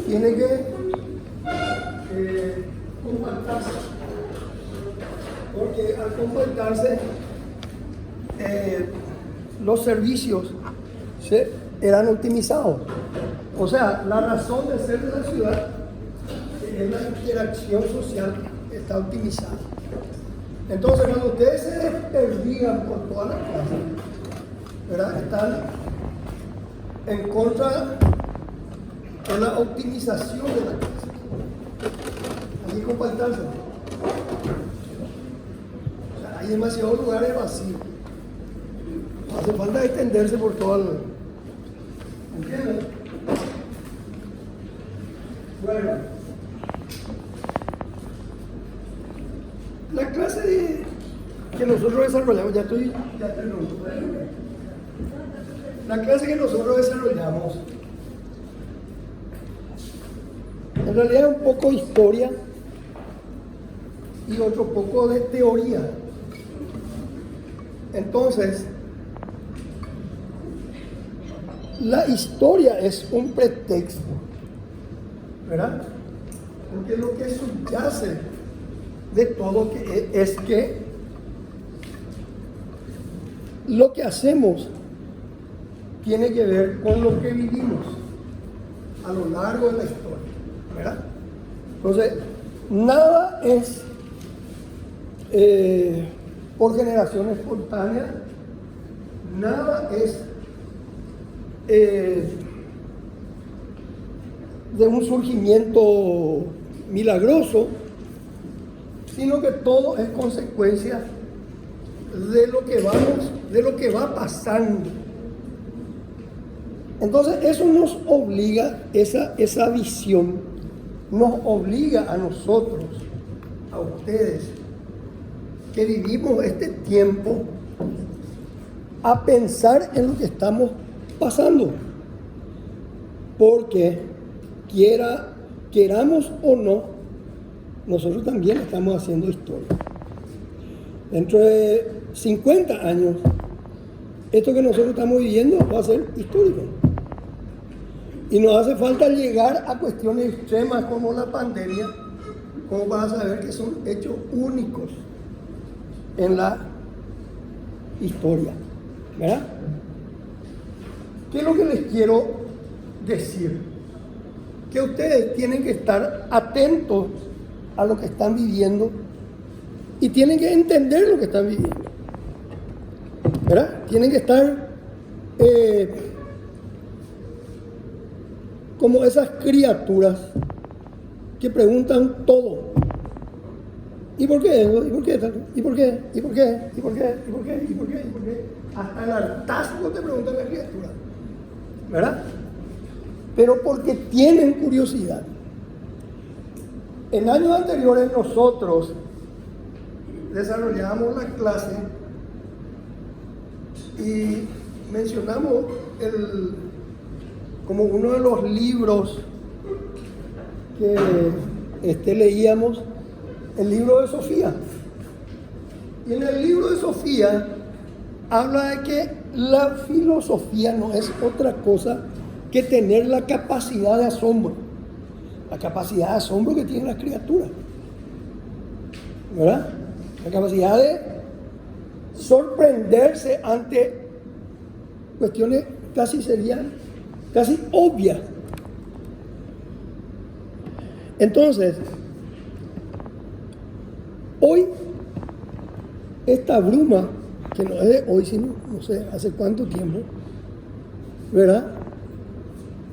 tiene que compactarse, porque al compactarse los servicios eran optimizados. O sea, la razón de ser de la ciudad es la interacción social, está optimizada. Entonces, cuando ustedes se desperdigan por toda la clase, ¿verdad? Están en contra de la optimización de la clase. Hay que compactarse. O sea, hay demasiados lugares vacíos. Hace falta extenderse por todo el... ¿Entienden? Bueno, la clase que nosotros desarrollamos, ya estoy. La clase que nosotros desarrollamos, en realidad es un poco historia y otro poco de teoría. Entonces, la historia es un pretexto, ¿verdad? Porque lo que subyace de todo es que lo que hacemos tiene que ver con lo que vivimos a lo largo de la historia, ¿verdad? Entonces, nada es por generación espontánea, nada es de un surgimiento milagroso, sino que todo es consecuencia de lo que va pasando. Entonces eso nos obliga, esa visión nos obliga a nosotros, a ustedes, que vivimos este tiempo, a pensar en lo que estamos pasando. Porque queramos o no, nosotros también estamos haciendo historia. Dentro de 50 años, esto que nosotros estamos viviendo va a ser histórico. Y nos hace falta llegar a cuestiones extremas como la pandemia, como para saber que son hechos únicos en la historia, ¿verdad? ¿Qué es lo que les quiero decir? Que ustedes tienen que estar atentos a lo que están viviendo y tienen que entender lo que están viviendo, ¿verdad? Tienen que estar como esas criaturas que preguntan todo. ¿Y por qué eso? ¿Y por qué tal? ¿Y por qué? ¿Y por qué? ¿Y por qué? ¿Y por qué? ¿Y por qué? ¿Y por qué? Hasta el hartazgo te preguntan las criaturas, ¿verdad? Pero porque tienen curiosidad. En años anteriores nosotros desarrollamos la clase y mencionamos como uno de los libros que leíamos, el libro de Sofía. Y en el libro de Sofía habla de que la filosofía no es otra cosa que tener la capacidad de asombro. La capacidad de asombro que tienen las criaturas, ¿verdad? La capacidad de sorprenderse ante cuestiones casi obvias. Entonces, hoy, esta bruma, que no es de hoy, sino no sé hace cuánto tiempo, ¿verdad?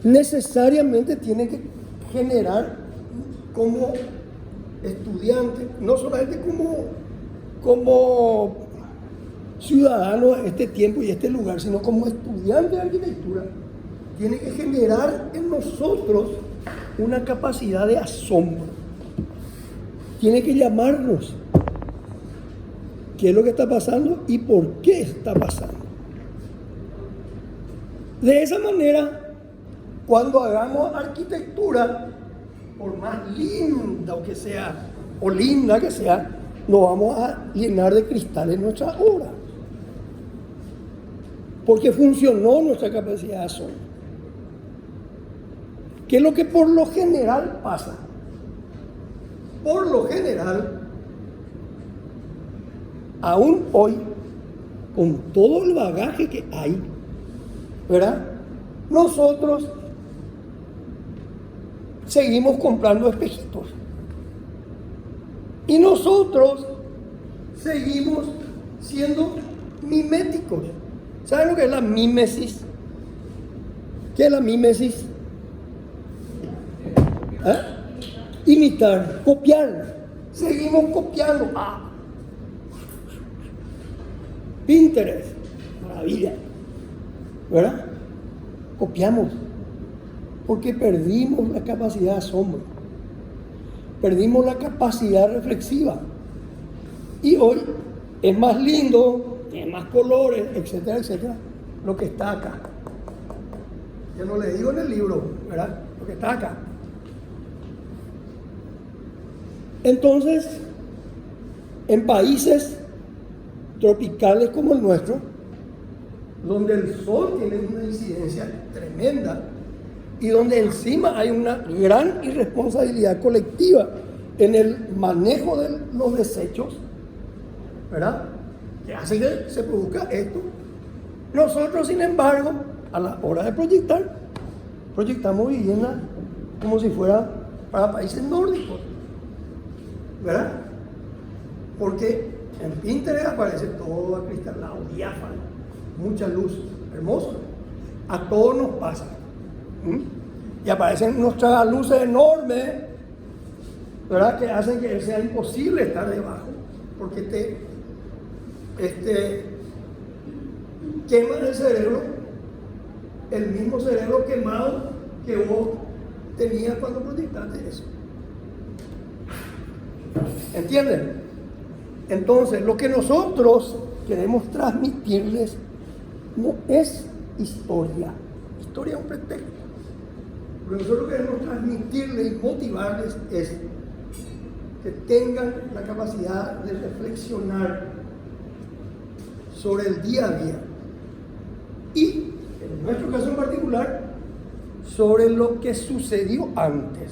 Necesariamente tiene que generar como estudiante, no solamente como ciudadano de este tiempo y este lugar, sino como estudiante de arquitectura, tiene que generar en nosotros una capacidad de asombro. Tiene que llamarnos qué es lo que está pasando y por qué está pasando. De esa manera, cuando hagamos arquitectura, por más linda que sea, o linda que sea, nos vamos a llenar de cristales nuestra obra. Porque funcionó nuestra capacidad de asombro. ¿Qué es lo que por lo general pasa? Por lo general, aún hoy, con todo el bagaje que hay, ¿verdad? Nosotros seguimos comprando espejitos. Y nosotros seguimos siendo miméticos. ¿Saben lo que es la mímesis? ¿Qué es la mímesis? ¿Eh? Imitar, copiar. Seguimos copiando. Pinterest, maravilla. ¿Verdad? Copiamos. Porque perdimos la capacidad de asombro. Perdimos la capacidad reflexiva. Y hoy es más lindo, tiene más colores, etcétera, etcétera, lo que está acá. Yo no le digo en el libro, ¿verdad? Lo que está acá. Entonces, en países tropicales como el nuestro, donde el sol tiene una incidencia tremenda y donde encima hay una gran irresponsabilidad colectiva en el manejo de los desechos, ¿verdad? Que hace que se produzca esto. Nosotros, sin embargo, a la hora de proyectar, proyectamos vivienda como si fuera para países nórdicos, ¿verdad? Porque en Pinterest aparece todo acristalado, diáfano, mucha luz, hermoso. A todos nos pasa. Y aparecen unos tragaluces enormes, ¿verdad? Que hacen que sea imposible estar debajo, porque te quema el cerebro, el mismo cerebro quemado que vos tenías cuando proyectaste eso. ¿Entienden? Entonces, lo que nosotros queremos transmitirles no es historia. Historia es un pretexto. Lo que nosotros queremos transmitirles y motivarles es que tengan la capacidad de reflexionar sobre el día a día. Y, en nuestro caso en particular, sobre lo que sucedió antes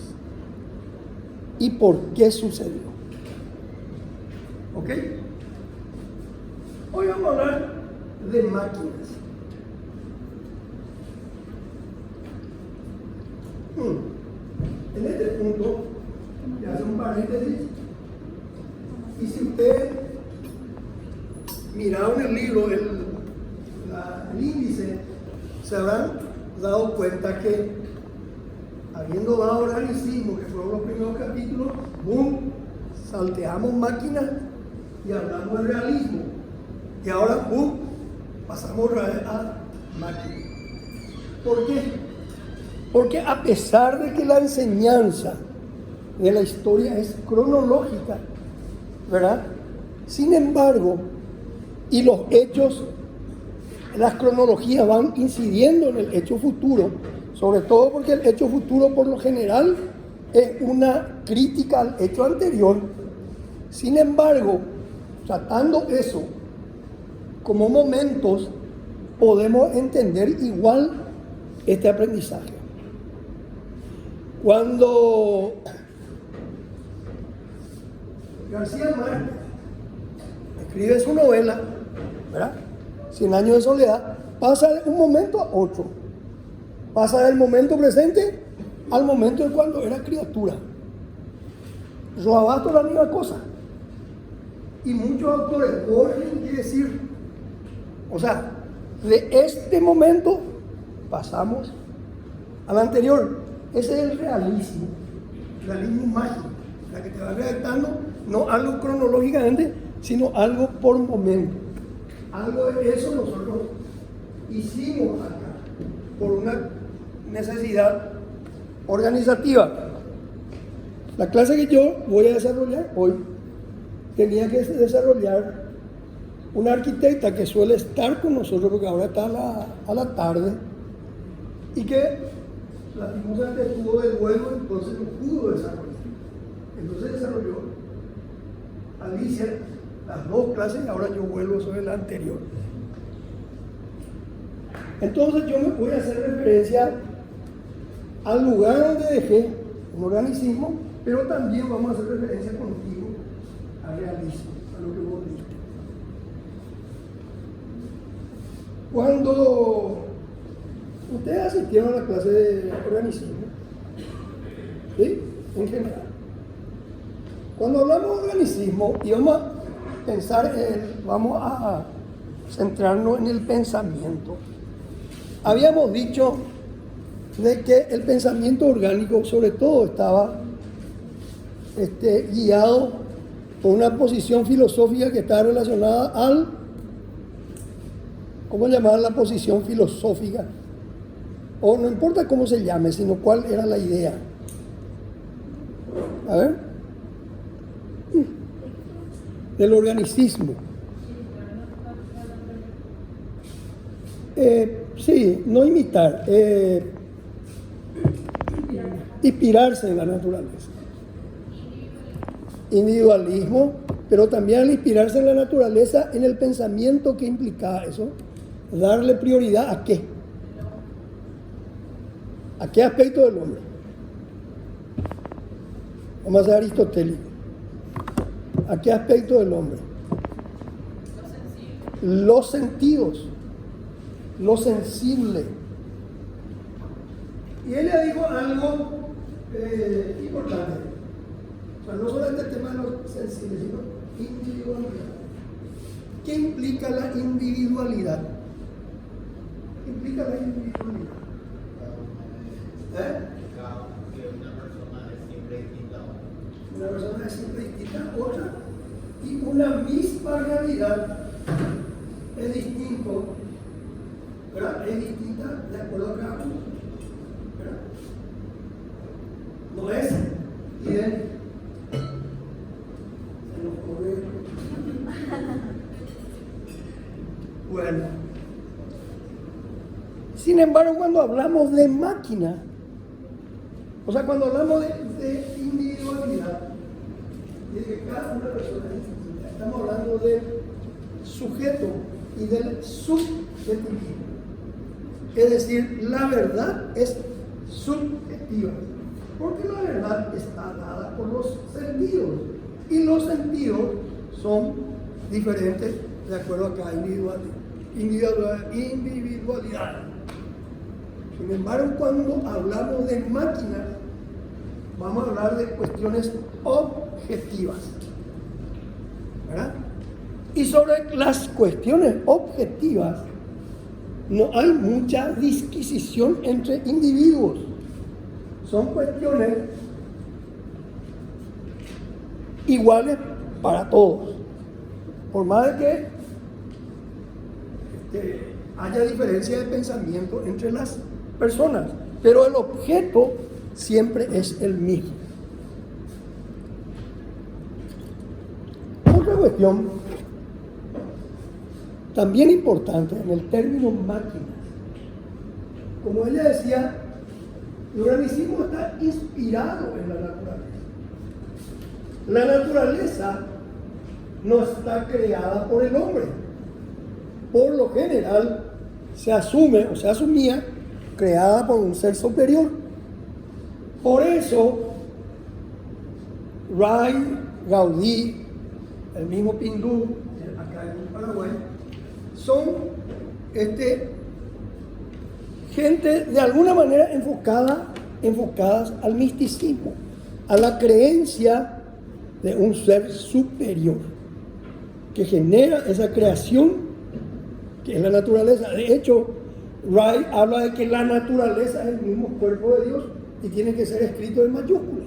y por qué sucedió. ¿Ok? Hoy vamos a hablar de máquinas. En este punto, voy a hacer un paréntesis. Y si usted miraron el libro, el índice, se habrán dado cuenta que, habiendo dado organicismo, que fueron los primeros capítulos, boom, salteamos máquinas y hablamos de realismo. Y ahora, boom, pasamos a máquinas. ¿Por qué? Porque a pesar de que la enseñanza de la historia es cronológica, ¿verdad? Sin embargo, y los hechos, las cronologías van incidiendo en el hecho futuro, sobre todo porque el hecho futuro por lo general es una crítica al hecho anterior. Sin embargo, tratando eso como momentos, podemos entender igual este aprendizaje. Cuando García Márquez escribe su novela, ¿verdad? 100 años de soledad, pasa de un momento a otro. Pasa del momento presente al momento de cuando era criatura. Roabato la misma cosa. Y muchos autores, Borges quiere decir, o sea, de este momento pasamos al anterior. Ese es el realismo mágico, la que te va redactando, no algo cronológicamente, sino algo por momento. Algo de eso nosotros hicimos acá, por una necesidad organizativa. La clase que yo voy a desarrollar hoy tenía que desarrollar una arquitecta que suele estar con nosotros, porque ahora está a la tarde, y que lastimosamente estuvo de vuelo, entonces no pudo desarrollar. Entonces desarrolló Alicia las dos clases y ahora yo vuelvo sobre la anterior. Entonces yo me voy a hacer referencia al lugar donde dejé un organicismo, pero también vamos a hacer referencia contigo al realismo, a lo que vos diste. Cuando ustedes asistieron a la clase de organicismo, ¿sí? En general, cuando hablamos de organicismo y vamos a pensar vamos a centrarnos en el pensamiento, habíamos dicho de que el pensamiento orgánico sobre todo estaba guiado por una posición filosófica que está relacionada al, ¿cómo llamar la posición filosófica? O no importa cómo se llame, sino cuál era la idea. A ver. Del organicismo. Sí, no imitar, inspirarse en la naturaleza. Individualismo, pero también al inspirarse en la naturaleza, en el pensamiento que implicaba eso, darle prioridad a qué. ¿A qué aspecto del hombre? Vamos a ser aristotélicos. ¿A qué aspecto del hombre? Los sentidos, lo sensible. Y él le dijo algo importante. O sea, no solamente el tema de lo sensible, sino individualidad. ¿Qué implica la individualidad? ¿Qué implica la individualidad? Que una persona es siempre distinta a otra. Una persona es siempre distinta a otra. Y una misma realidad es distinto, ¿verdad? Es distinta de acuerdo a cada uno, ¿verdad? No es idéntica. Se nos ocurre. Bueno. Sin embargo, cuando hablamos de máquina, o sea, cuando hablamos de individualidad, y de que cada una persona es distinta, estamos hablando del sujeto y del subjetivismo. Es decir, la verdad es subjetiva, porque la verdad está dada por los sentidos, y los sentidos son diferentes de acuerdo a cada individualidad. Sin embargo, cuando hablamos de máquinas, vamos a hablar de cuestiones objetivas, ¿verdad? Y sobre las cuestiones objetivas no hay mucha disquisición entre individuos. Son cuestiones iguales para todos, por más de que haya diferencia de pensamiento entre las personas, pero el objeto siempre es el mismo. Otra cuestión también importante en el término máquinas, como ella decía, el organicismo está inspirado en la naturaleza. La naturaleza no está creada por el hombre. Por lo general se asume o se asumía creada por un ser superior. Por eso Ray, Gaudí, el mismo Pindú, acá en Paraguay, son gente de alguna manera enfocadas al misticismo, a la creencia de un ser superior que genera esa creación que es la naturaleza. De hecho, Ray habla de que la naturaleza es el mismo cuerpo de Dios y tiene que ser escrito en mayúsculas.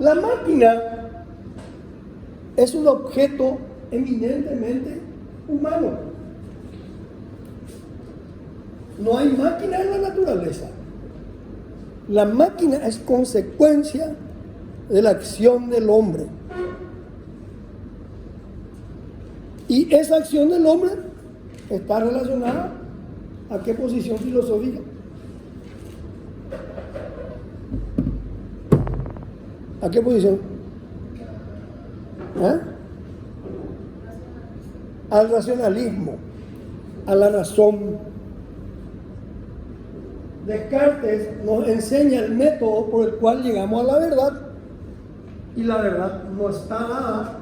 La máquina es un objeto eminentemente humano. No hay máquina en la naturaleza. La máquina es consecuencia de la acción del hombre. Y esa acción del hombre está relacionada ¿a qué posición filosófica? ¿A qué posición? Al racionalismo, a la razón. Descartes nos enseña el método por el cual llegamos a la verdad, y la verdad no está dada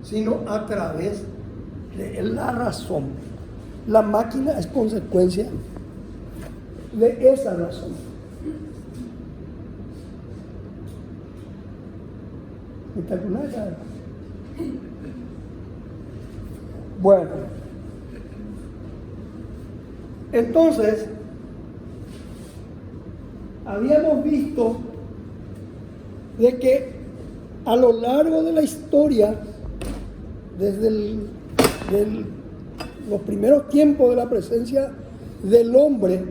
sino a través de la razón. La máquina es consecuencia de esa razón. Espectacular. Bueno, entonces habíamos visto de que a lo largo de la historia, desde los primeros tiempos de la presencia del hombre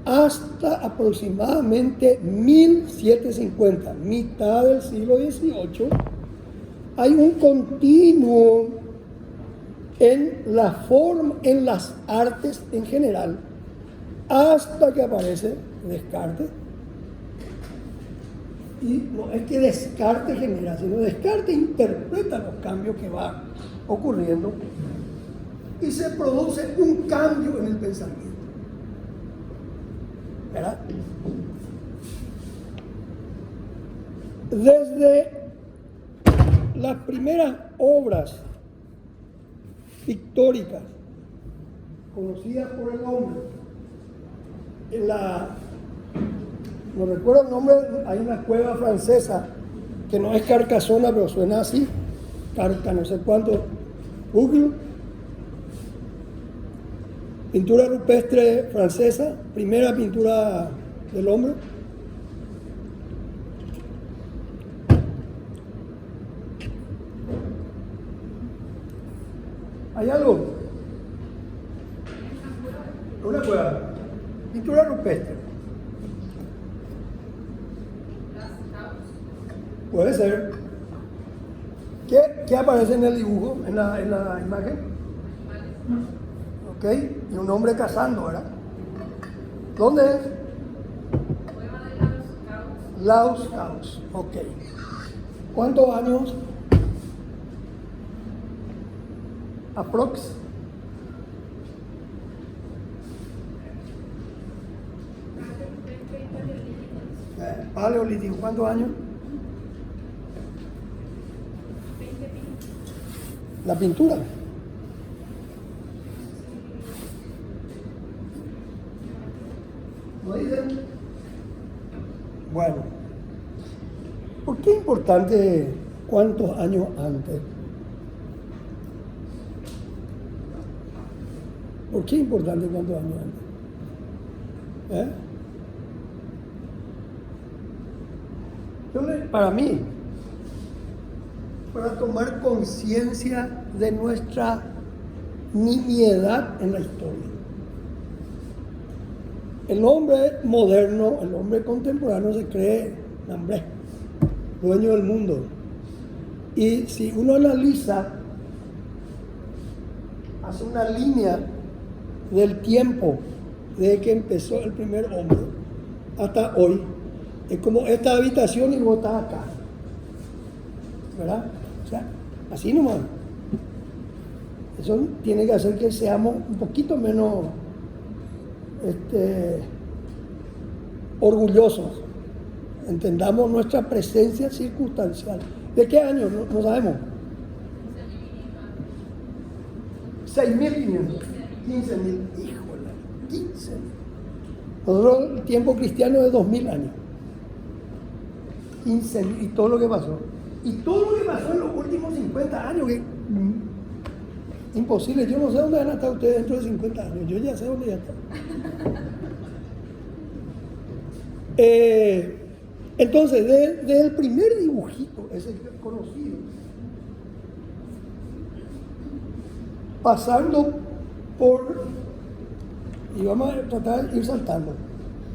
hasta aproximadamente 1750, mitad del siglo XVIII, hay un continuo en la forma, en las artes en general, hasta que aparece Descartes. Y no es que Descartes genera, sino Descartes interpreta los cambios que van ocurriendo y se produce un cambio en el pensamiento. ¿Verdad? Desde las primeras obras pictóricas conocidas por el hombre, no recuerdo el nombre, hay una cueva francesa que no es Carcassona, pero suena así, Carca, no sé cuánto, Google, pintura rupestre francesa, primera pintura del hombre. ¿Hay algo? Una cueva, pintura rupestre. Puede ser. ¿Qué aparece en el dibujo, en la imagen? Ok, y un hombre cazando, ¿verdad? ¿Dónde es? Laos House, ok. ¿Cuántos años? Aprox. Paleolítico, ¿cuántos años? La pintura. ¿Lo dicen? Bueno, ¿por qué es importante cuántos años antes? ¿Por qué es importante cuántos años antes? Para mí, para tomar conciencia de nuestra nimiedad en la historia. El hombre moderno, el hombre contemporáneo se cree, hombre, dueño del mundo. Y si uno analiza, hace una línea del tiempo desde que empezó el primer hombre hasta hoy, es como esta habitación y vos estás acá, ¿verdad? O sea, así nomás. Eso tiene que hacer que seamos un poquito menos orgullosos. Entendamos nuestra presencia circunstancial. ¿De qué año? No sabemos. 6.500, 15.000, híjole, 15.000. Nosotros el tiempo cristiano es 2.000 años. 15.000 y todo lo que pasó. Y todo lo que pasó en los últimos 50 años, que imposible, yo no sé dónde van a estar ustedes dentro de 50 años, yo ya sé dónde ya están. Entonces, desde el primer dibujito, ese conocido, pasando por, y vamos a tratar de ir saltando.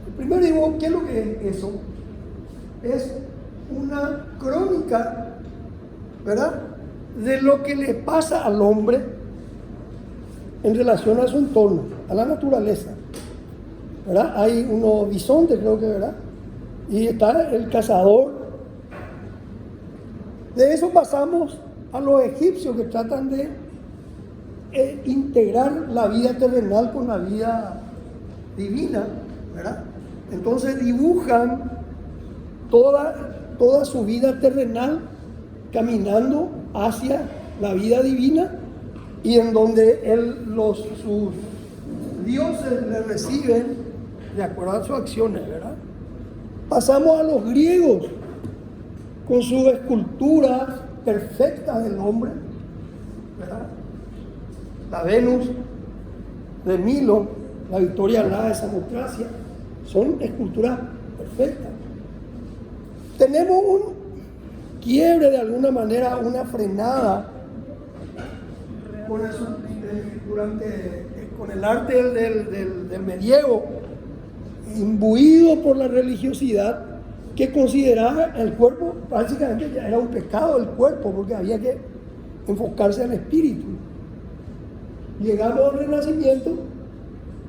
El primer dibujo, ¿qué es lo que es eso? Es una crónica, ¿verdad?, de lo que le pasa al hombre en relación a su entorno, a la naturaleza, ¿verdad? Hay unos bisontes, creo que, ¿verdad? Y está el cazador. De eso pasamos a los egipcios que tratan de integrar la vida terrenal con la vida divina, ¿verdad? Entonces dibujan toda su vida terrenal caminando hacia la vida divina, y en donde sus dioses le reciben de acuerdo a sus acciones, ¿verdad? Pasamos a los griegos con sus esculturas perfectas del hombre, ¿verdad? La Venus de Milo, la Victoria Alada de Samotracia, son esculturas perfectas. Tenemos un quiebre de alguna manera, una frenada con eso, con el arte del medievo, imbuido por la religiosidad, que consideraba el cuerpo, básicamente ya era un pecado el cuerpo, porque había que enfocarse al espíritu. Llegamos al Renacimiento,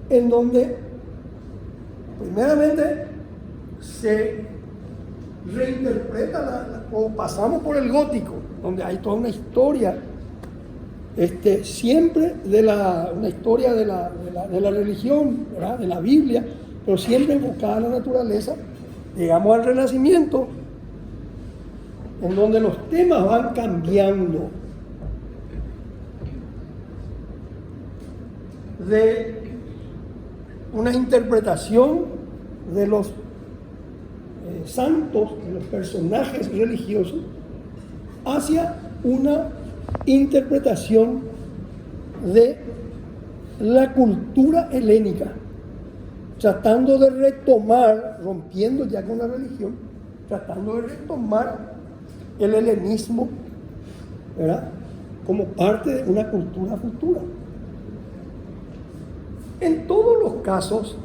en donde primeramente se reinterpreta o pasamos por el gótico, donde hay toda una historia, siempre una historia de la religión, ¿verdad? De la Biblia, pero siempre enfocada en la naturaleza. Llegamos al Renacimiento, en donde los temas van cambiando de una interpretación de los santos, de los personajes religiosos, hacia una interpretación de la cultura helénica, tratando de retomar, rompiendo ya con la religión, tratando de retomar el helenismo, ¿verdad?, como parte de una cultura futura. En todos los casos,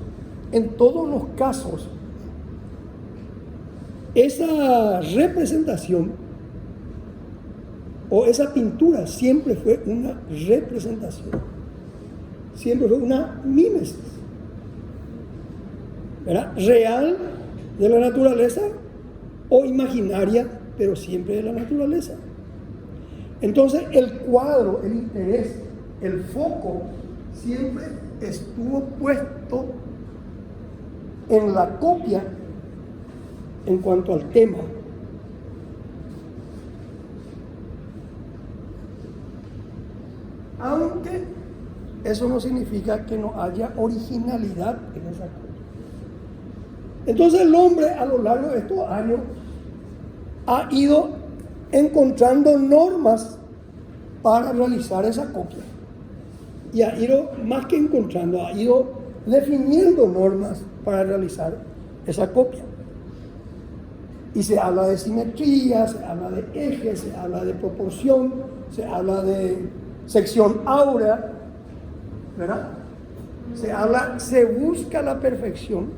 esa representación o esa pintura siempre fue una representación, siempre fue una mímesis, ¿verdad?, real de la naturaleza o imaginaria, pero siempre de la naturaleza. Entonces el cuadro, el interés, el foco siempre estuvo puesto en la copia en cuanto al tema. Aunque eso no significa que no haya originalidad en esa copia. Entonces el hombre a lo largo de estos años ha ido encontrando normas para realizar esa copia. Y ha ido, más que encontrando, ha ido definiendo normas para realizar esa copia. Y se habla de simetría, se habla de eje, se habla de proporción, se habla de sección áurea, ¿verdad? Se busca la perfección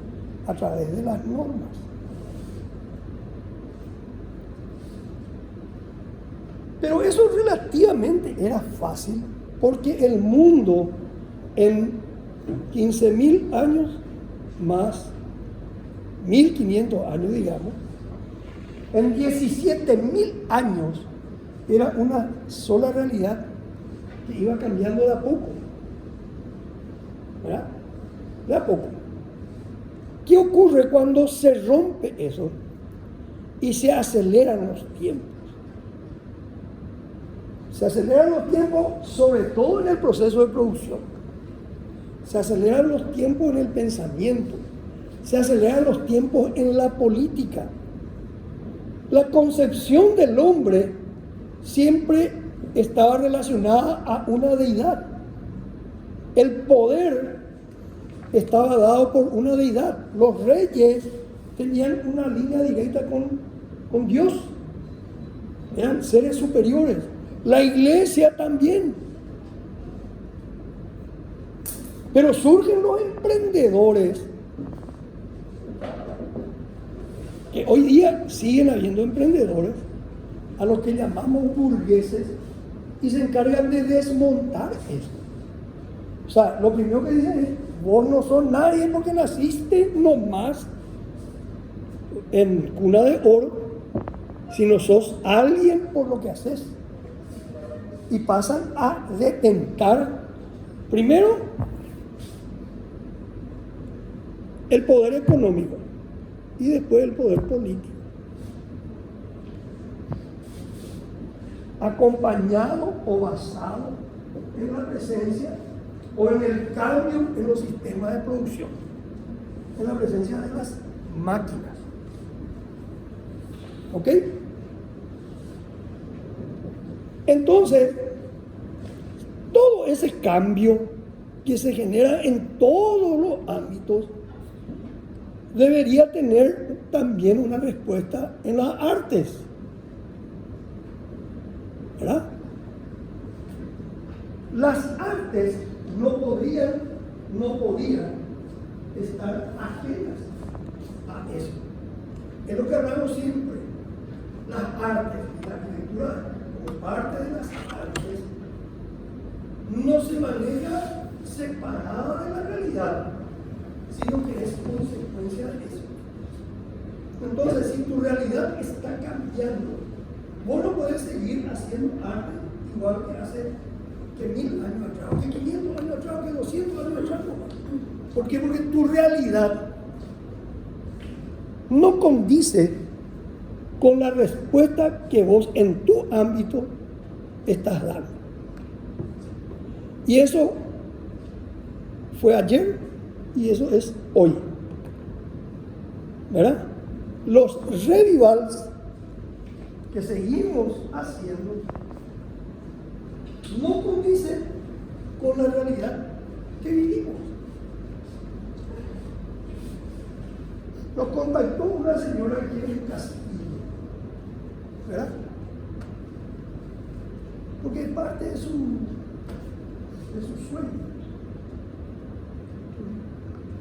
a través de las normas. Pero eso relativamente era fácil, porque el mundo en 15.000 años más 1.500 años, digamos, en 17.000 años era una sola realidad que iba cambiando de a poco, ¿verdad? De a poco. ¿Qué ocurre cuando se rompe eso y se aceleran los tiempos? Se aceleran los tiempos sobre todo en el proceso de producción. Se aceleran los tiempos en el pensamiento. Se aceleran los tiempos en la política. La concepción del hombre siempre estaba relacionada a una deidad. El poder estaba dado por una deidad. Los reyes tenían una línea directa con Dios. Eran seres superiores. La iglesia también. Pero surgen los emprendedores, que hoy día siguen habiendo emprendedores, a los que llamamos burgueses, y se encargan de desmontar esto. O sea, lo primero que dicen es: vos no sos nadie porque naciste nomás en cuna de oro, sino sos alguien por lo que haces. Y pasan a detentar primero el poder económico y después el poder político, acompañado o basado en la presencia o en el cambio en los sistemas de producción, en la presencia de las máquinas. ¿Ok? Entonces, todo ese cambio que se genera en todos los ámbitos debería tener también una respuesta en las artes, ¿verdad? Las artes no podían estar ajenas a eso. Es lo que hablamos siempre. Las artes y la arquitectura, como parte de las artes, no se maneja separada de la realidad, sino que es consecuencia de eso. Entonces, si tu realidad está cambiando, vos no podés seguir haciendo arte igual que hace que 1000 años atrás, o que 500 años atrás, o que 200 años atrás. ¿Por qué? Porque tu realidad no condice con la respuesta que vos en tu ámbito estás dando. Y eso fue ayer y eso es hoy, ¿verdad? Los revivals que seguimos haciendo no condicen con la realidad que vivimos. Nos contactó una señora aquí en el castillo, ¿verdad? Porque es parte de su sueño.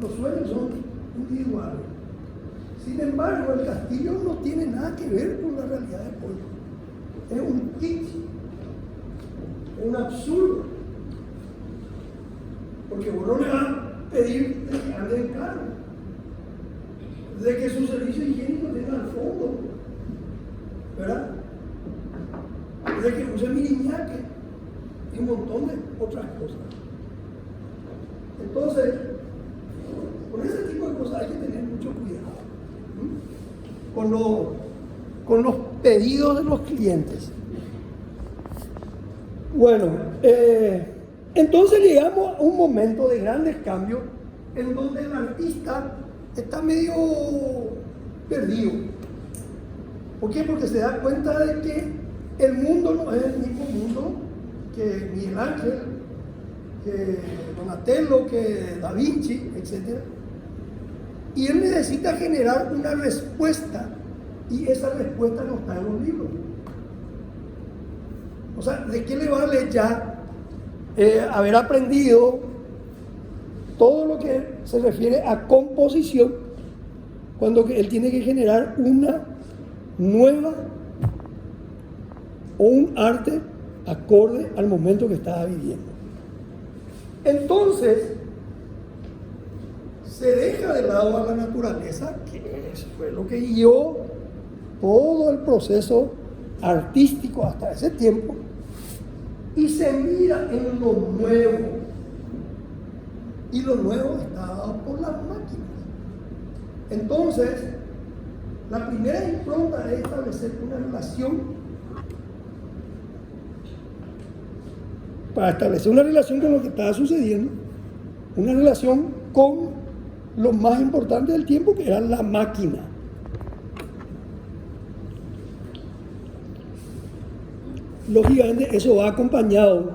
Los sueños son individuales. Sin embargo, el castillo no tiene nada que ver con la realidad de hoy. Es un kitsch, es un absurdo. Porque vos no le vas a pedir de que ande en carro, de que su servicio higiénico tenga al fondo, ¿verdad? De que use miriñaque y un montón de otras cosas. Entonces, con ese tipo de cosas hay que tener mucho cuidado, ¿sí? Con los pedidos de los clientes. Bueno, entonces llegamos a un momento de grandes cambios en donde el artista está medio perdido. ¿Por qué? Porque se da cuenta de que el mundo no es el mismo mundo que Miguel Ángel, que Donatello, que Da Vinci, etc. Y él necesita generar una respuesta, y esa respuesta no está en los libros. O sea, ¿de qué le vale ya haber aprendido todo lo que se refiere a composición cuando él tiene que generar una nueva o un arte acorde al momento que estaba viviendo? Entonces se deja de lado a la naturaleza, que fue lo que guió todo el proceso artístico hasta ese tiempo, y se mira en lo nuevo, y lo nuevo está dado por las máquinas. Entonces, la primera impronta es establecer una relación. Para establecer una relación con lo que estaba sucediendo, una relación con lo más importante del tiempo, que era la máquina. Lógicamente, eso va acompañado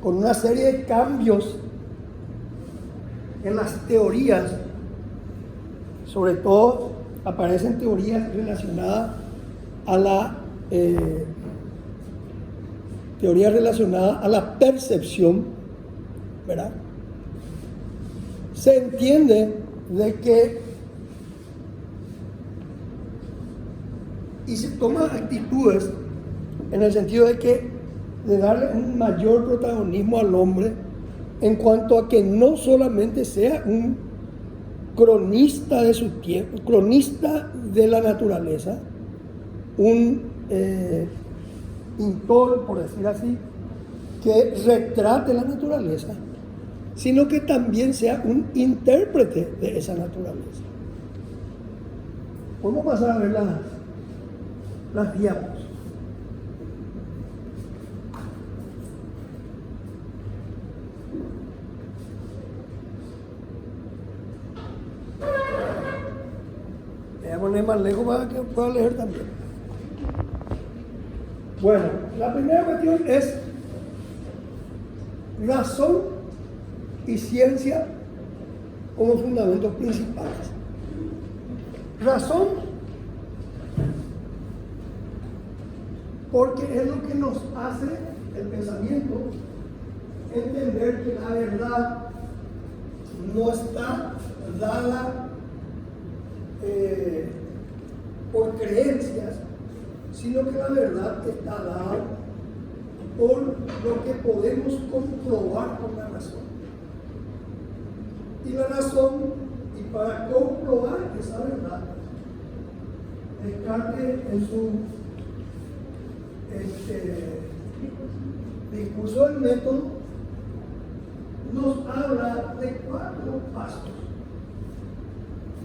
con una serie de cambios en las teorías. Sobre todo aparecen teorías relacionadas a la percepción, ¿verdad? Se entiende de que, y se toman actitudes en el sentido de darle un mayor protagonismo al hombre, en cuanto a que no solamente sea un cronista de su tiempo, cronista de la naturaleza, un pintor, por decir así, que retrate la naturaleza, sino que también sea un intérprete de esa naturaleza. Vamos a pasar a ver las diapos. Voy a poner más lejos para que pueda leer también. Bueno, la primera cuestión es razón y ciencia como fundamentos principales. Razón, porque es lo que nos hace el pensamiento entender que la verdad no está dada por creencias, sino que la verdad está dada por lo que podemos comprobar con la razón. Y la razón, y para comprobar esa verdad, Descartes en su discurso del método nos habla de 4 pasos,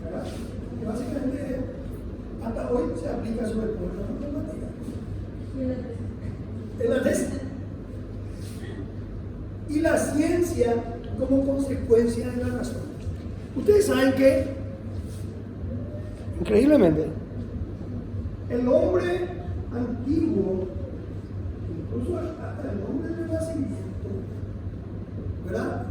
¿verdad? Que básicamente hasta hoy se aplica sobre todo en la matemática. En la tesis. Y la ciencia como consecuencia de la razón. Ustedes saben que, increíblemente, el hombre antiguo, incluso hasta el hombre del nacimiento, ¿verdad?,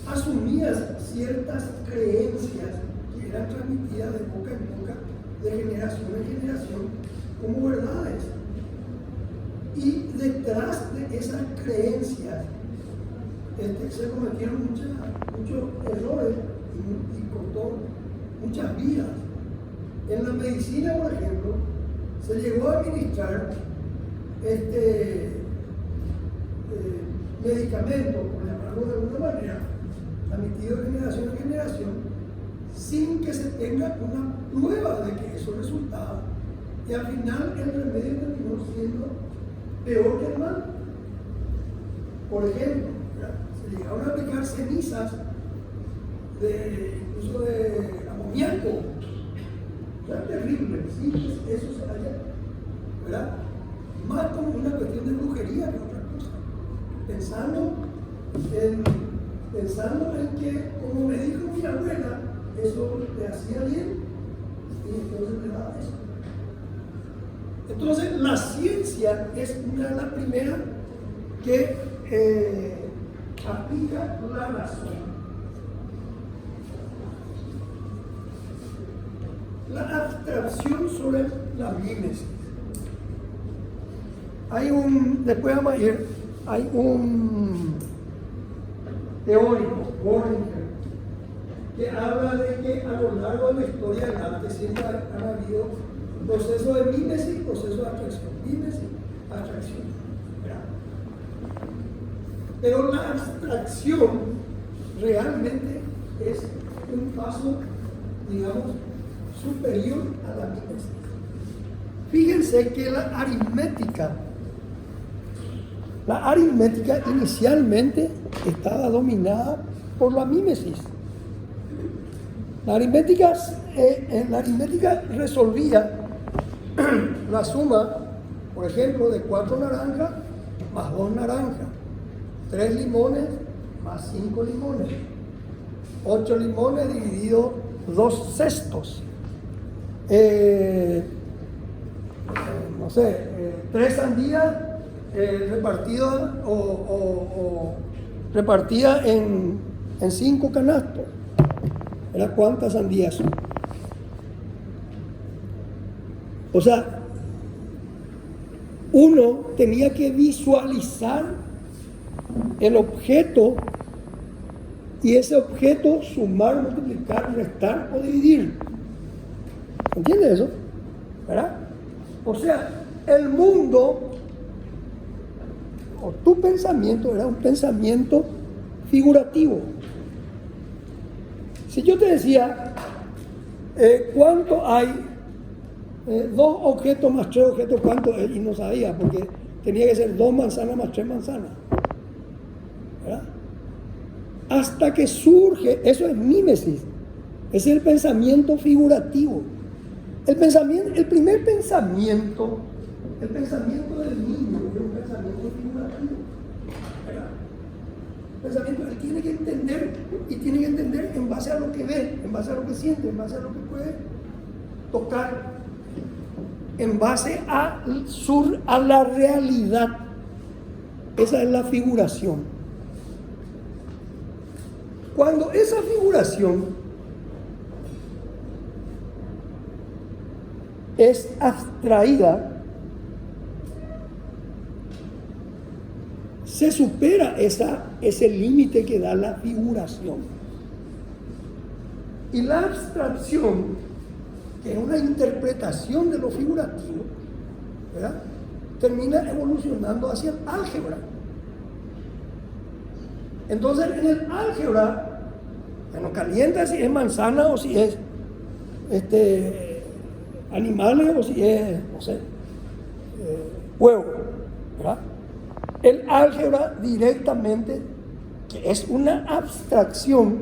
asumía ciertas creencias que eran transmitidas de boca en boca, de generación en generación, como verdades. Y detrás de esas creencias se cometieron muchos errores y cortó muchas vidas. En la medicina, por ejemplo, se llegó a administrar medicamentos, por llamarlo de alguna manera, transmitidos de generación en generación, sin que se tenga una prueba de que eso resultaba. Y al final el remedio terminó siendo peor que el mal. Por ejemplo, se llegaron a aplicar cenizas incluso de amoníaco. Era terrible, sí, eso se haya, ¿verdad? Más como una cuestión de brujería que otra cosa. Pensando en que, como me dijo mi abuela, eso le hacía bien y entonces le daba eso. Entonces, la ciencia es una de las primeras que aplica la razón. La abstracción sobre la mímesis. Después vamos a ir, hay un teórico, Borninger, que habla de que a lo largo de la historia del arte siempre han habido proceso de mímesis y proceso de abstracción. Mímesis, abstracción. ¿Verdad? Pero la abstracción realmente es un paso, digamos, superior a la mímesis. Fíjense que la aritmética inicialmente estaba dominada por la mímesis. La aritmética resolvía la suma, por ejemplo, de 4 naranjas más 2 naranjas, 3 limones más 5 limones, 8 limones dividido 2 sextos, 3 sandías repartidas en 5 canastos. ¿Era cuántas sandías son? O sea, uno tenía que visualizar el objeto y ese objeto sumar, multiplicar, restar o dividir. ¿Entiendes eso? ¿Verdad? O sea, el mundo o tu pensamiento era un pensamiento figurativo. Si yo te decía, ¿cuánto hay? 2 objetos más 3 objetos, ¿cuánto es? Y no sabía, porque tenía que ser 2 manzanas más 3 manzanas. ¿Verdad? hasta que surge, eso es mímesis, es el pensamiento figurativo. El primer pensamiento, el pensamiento del niño, es un pensamiento figurativo. ¿Verdad? Pensamiento, él tiene que entender, y tiene que entender en base a lo que ve, en base a lo que siente, en base a lo que puede tocar, en base a la realidad. Esa es la figuración. Cuando esa figuración es abstraída, se supera ese límite que da la figuración. Y la abstracción, que es una interpretación de lo figurativo, ¿verdad?, termina evolucionando hacia el álgebra. Entonces, en el álgebra, bueno, calienta si es manzana o si es animales o si es, no sé, huevo, ¿verdad? El álgebra directamente, que es una abstracción,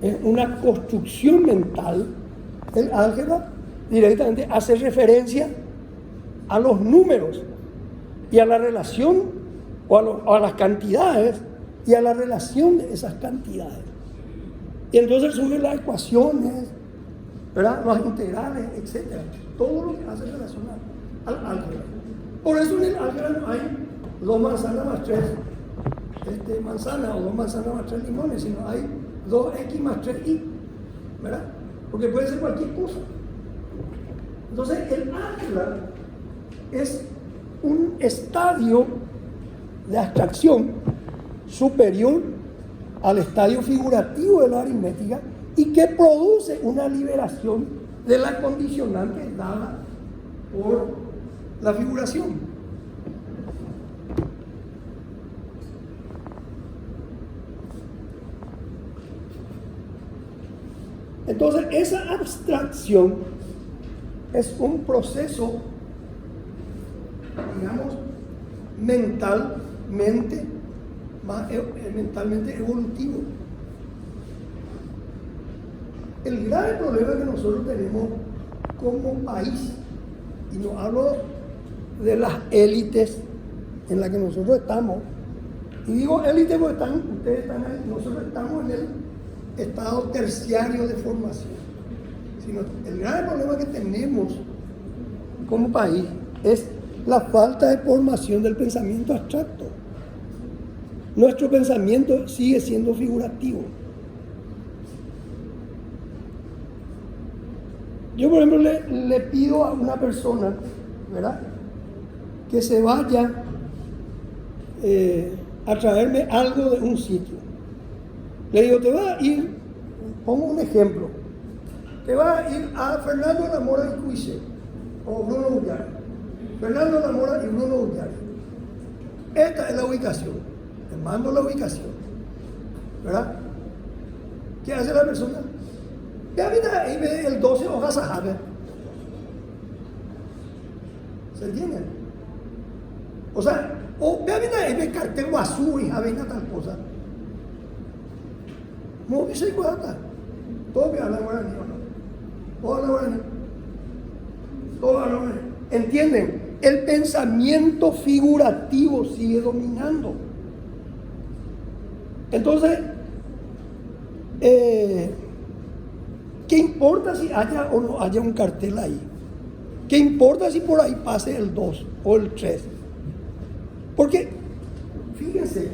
es una construcción mental, el álgebra directamente hace referencia a los números y a la relación o a las cantidades y a la relación de esas cantidades. Y entonces surgen las ecuaciones, ¿verdad?, las integrales, etc. Todo lo que hace relación al álgebra. Por eso en el álgebra no hay 2 manzanas más 3 manzanas o 2 manzanas más 3 limones, sino hay 2x más 3y, ¿verdad? Porque puede ser cualquier cosa. Entonces el álgebra es un estadio de abstracción superior al estadio figurativo de la aritmética y que produce una liberación de la condicionante dada por la figuración. Entonces, esa abstracción es un proceso, digamos, mentalmente evolutivo. El grave problema que nosotros tenemos como país, y no hablo de las élites en las que nosotros estamos, y digo élites porque ustedes están ahí, nosotros estamos en el estado terciario de formación, sino el grave problema que tenemos como país es la falta de formación del pensamiento abstracto. Nuestro pensamiento sigue siendo figurativo. Yo, por ejemplo, le pido a una persona, ¿verdad?, que se vaya a traerme algo de un sitio. Le digo, te va a ir, pongo un ejemplo, te va a ir a Fernando Lamora y Cuise, o Bruno Ullari. Fernando Lamora y Bruno Ullari. Esta es la ubicación. Te mando la ubicación, ¿verdad? ¿Qué hace la persona? Ya mira, ahí ve el 12 hojas sahabe. ¿Se entiende? O sea, o vea mira, ahí ve cartel guazú y venga tal cosa. No dice cuánta. Todo que habla guaraní, ¿o no? Todo habla guaraní. Todo habla guaraní. ¿Entienden? El pensamiento figurativo sigue dominando. Entonces, ¿qué importa si haya o no haya un cartel ahí? ¿Qué importa si por ahí pase el 2 o el 3? Porque, fíjense,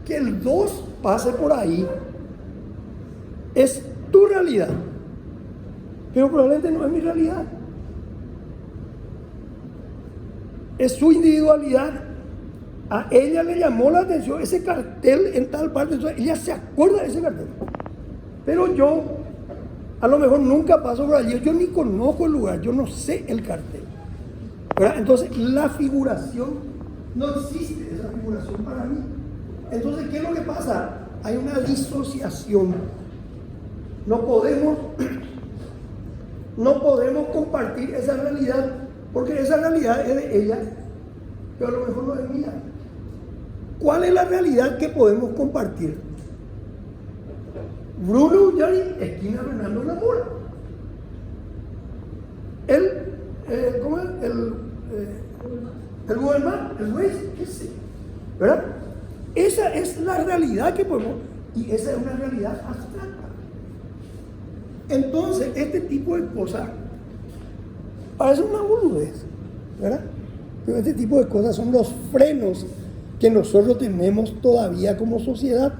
que el 2 pase por ahí es tu realidad, pero probablemente no es mi realidad. Es su individualidad. A ella le llamó la atención ese cartel en tal parte, entonces ella se acuerda de ese cartel. Pero yo, a lo mejor nunca paso por allí, yo ni conozco el lugar, yo no sé el cartel, ¿verdad? Entonces la figuración, no existe esa figuración para mí. Entonces, ¿qué es lo que pasa? Hay una disociación. No podemos compartir esa realidad, porque esa realidad es de ella, pero a lo mejor no es mía. ¿Cuál es la realidad que podemos compartir? Bruno Ullari, esquina Fernando de la Mora. ¿Cómo es? El gobernador, el juez, ese, ¿verdad? Esa es la realidad que podemos, y esa es una realidad abstracta. Entonces, este tipo de cosas parece una boludez, ¿verdad? Pero este tipo de cosas son los frenos que nosotros tenemos todavía como sociedad.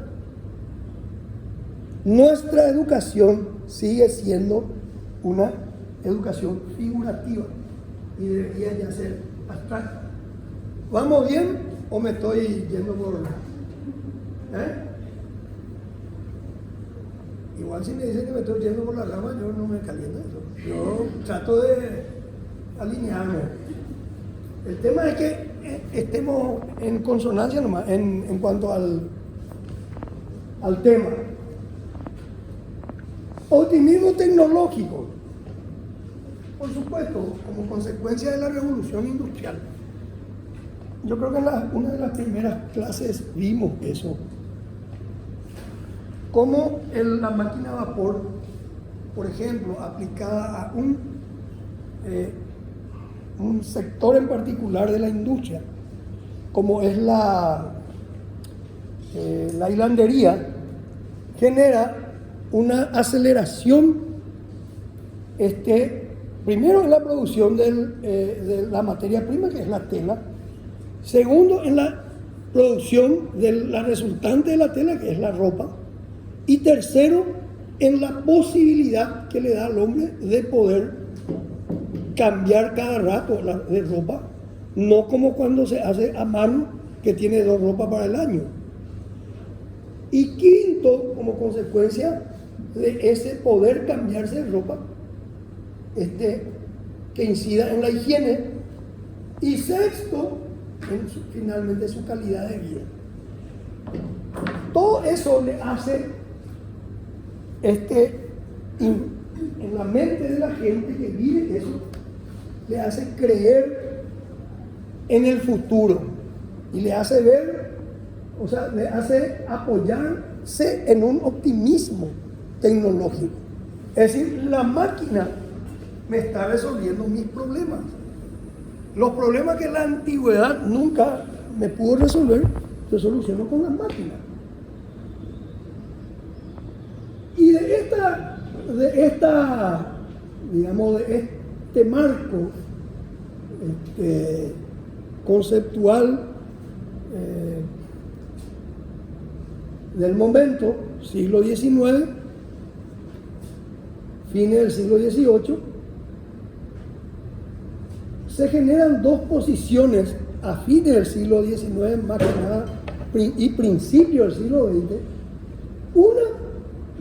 Nuestra educación sigue siendo una educación figurativa y debería ya ser abstracta. ¿Vamos bien o me estoy yendo por...? Igual si me dicen que me estoy yendo por la rama, yo no me caliento eso. Yo trato de alinearme. El tema es que estemos en consonancia nomás en cuanto al tema. Optimismo tecnológico. Por supuesto, como consecuencia de la revolución industrial. Yo creo que en una de las primeras clases vimos eso. Cómo la máquina a vapor, por ejemplo, aplicada a un sector en particular de la industria, como es la hilandería, genera una aceleración, primero en la producción de la materia prima, que es la tela, segundo en la producción de la resultante de la tela, que es la ropa, y tercero en la posibilidad que le da al hombre de poder cambiar cada rato de ropa, no como cuando se hace a mano, que tiene 2 ropas para el año. Y quinto, como consecuencia de ese poder cambiarse de ropa, que incida en la higiene, y sexto, finalmente su calidad de vida. Todo eso le hace en la mente de la gente que vive eso, le hace creer en el futuro y le hace ver, o sea, le hace apoyarse en un optimismo tecnológico. Es decir, la máquina me está resolviendo mis problemas. Los problemas que la antigüedad nunca me pudo resolver, yo soluciono con las máquinas. Y de este marco conceptual del momento, siglo XIX, fines del siglo XVIII, se generan dos posiciones a fines del siglo XIX, más que nada, y principios del siglo XX. Una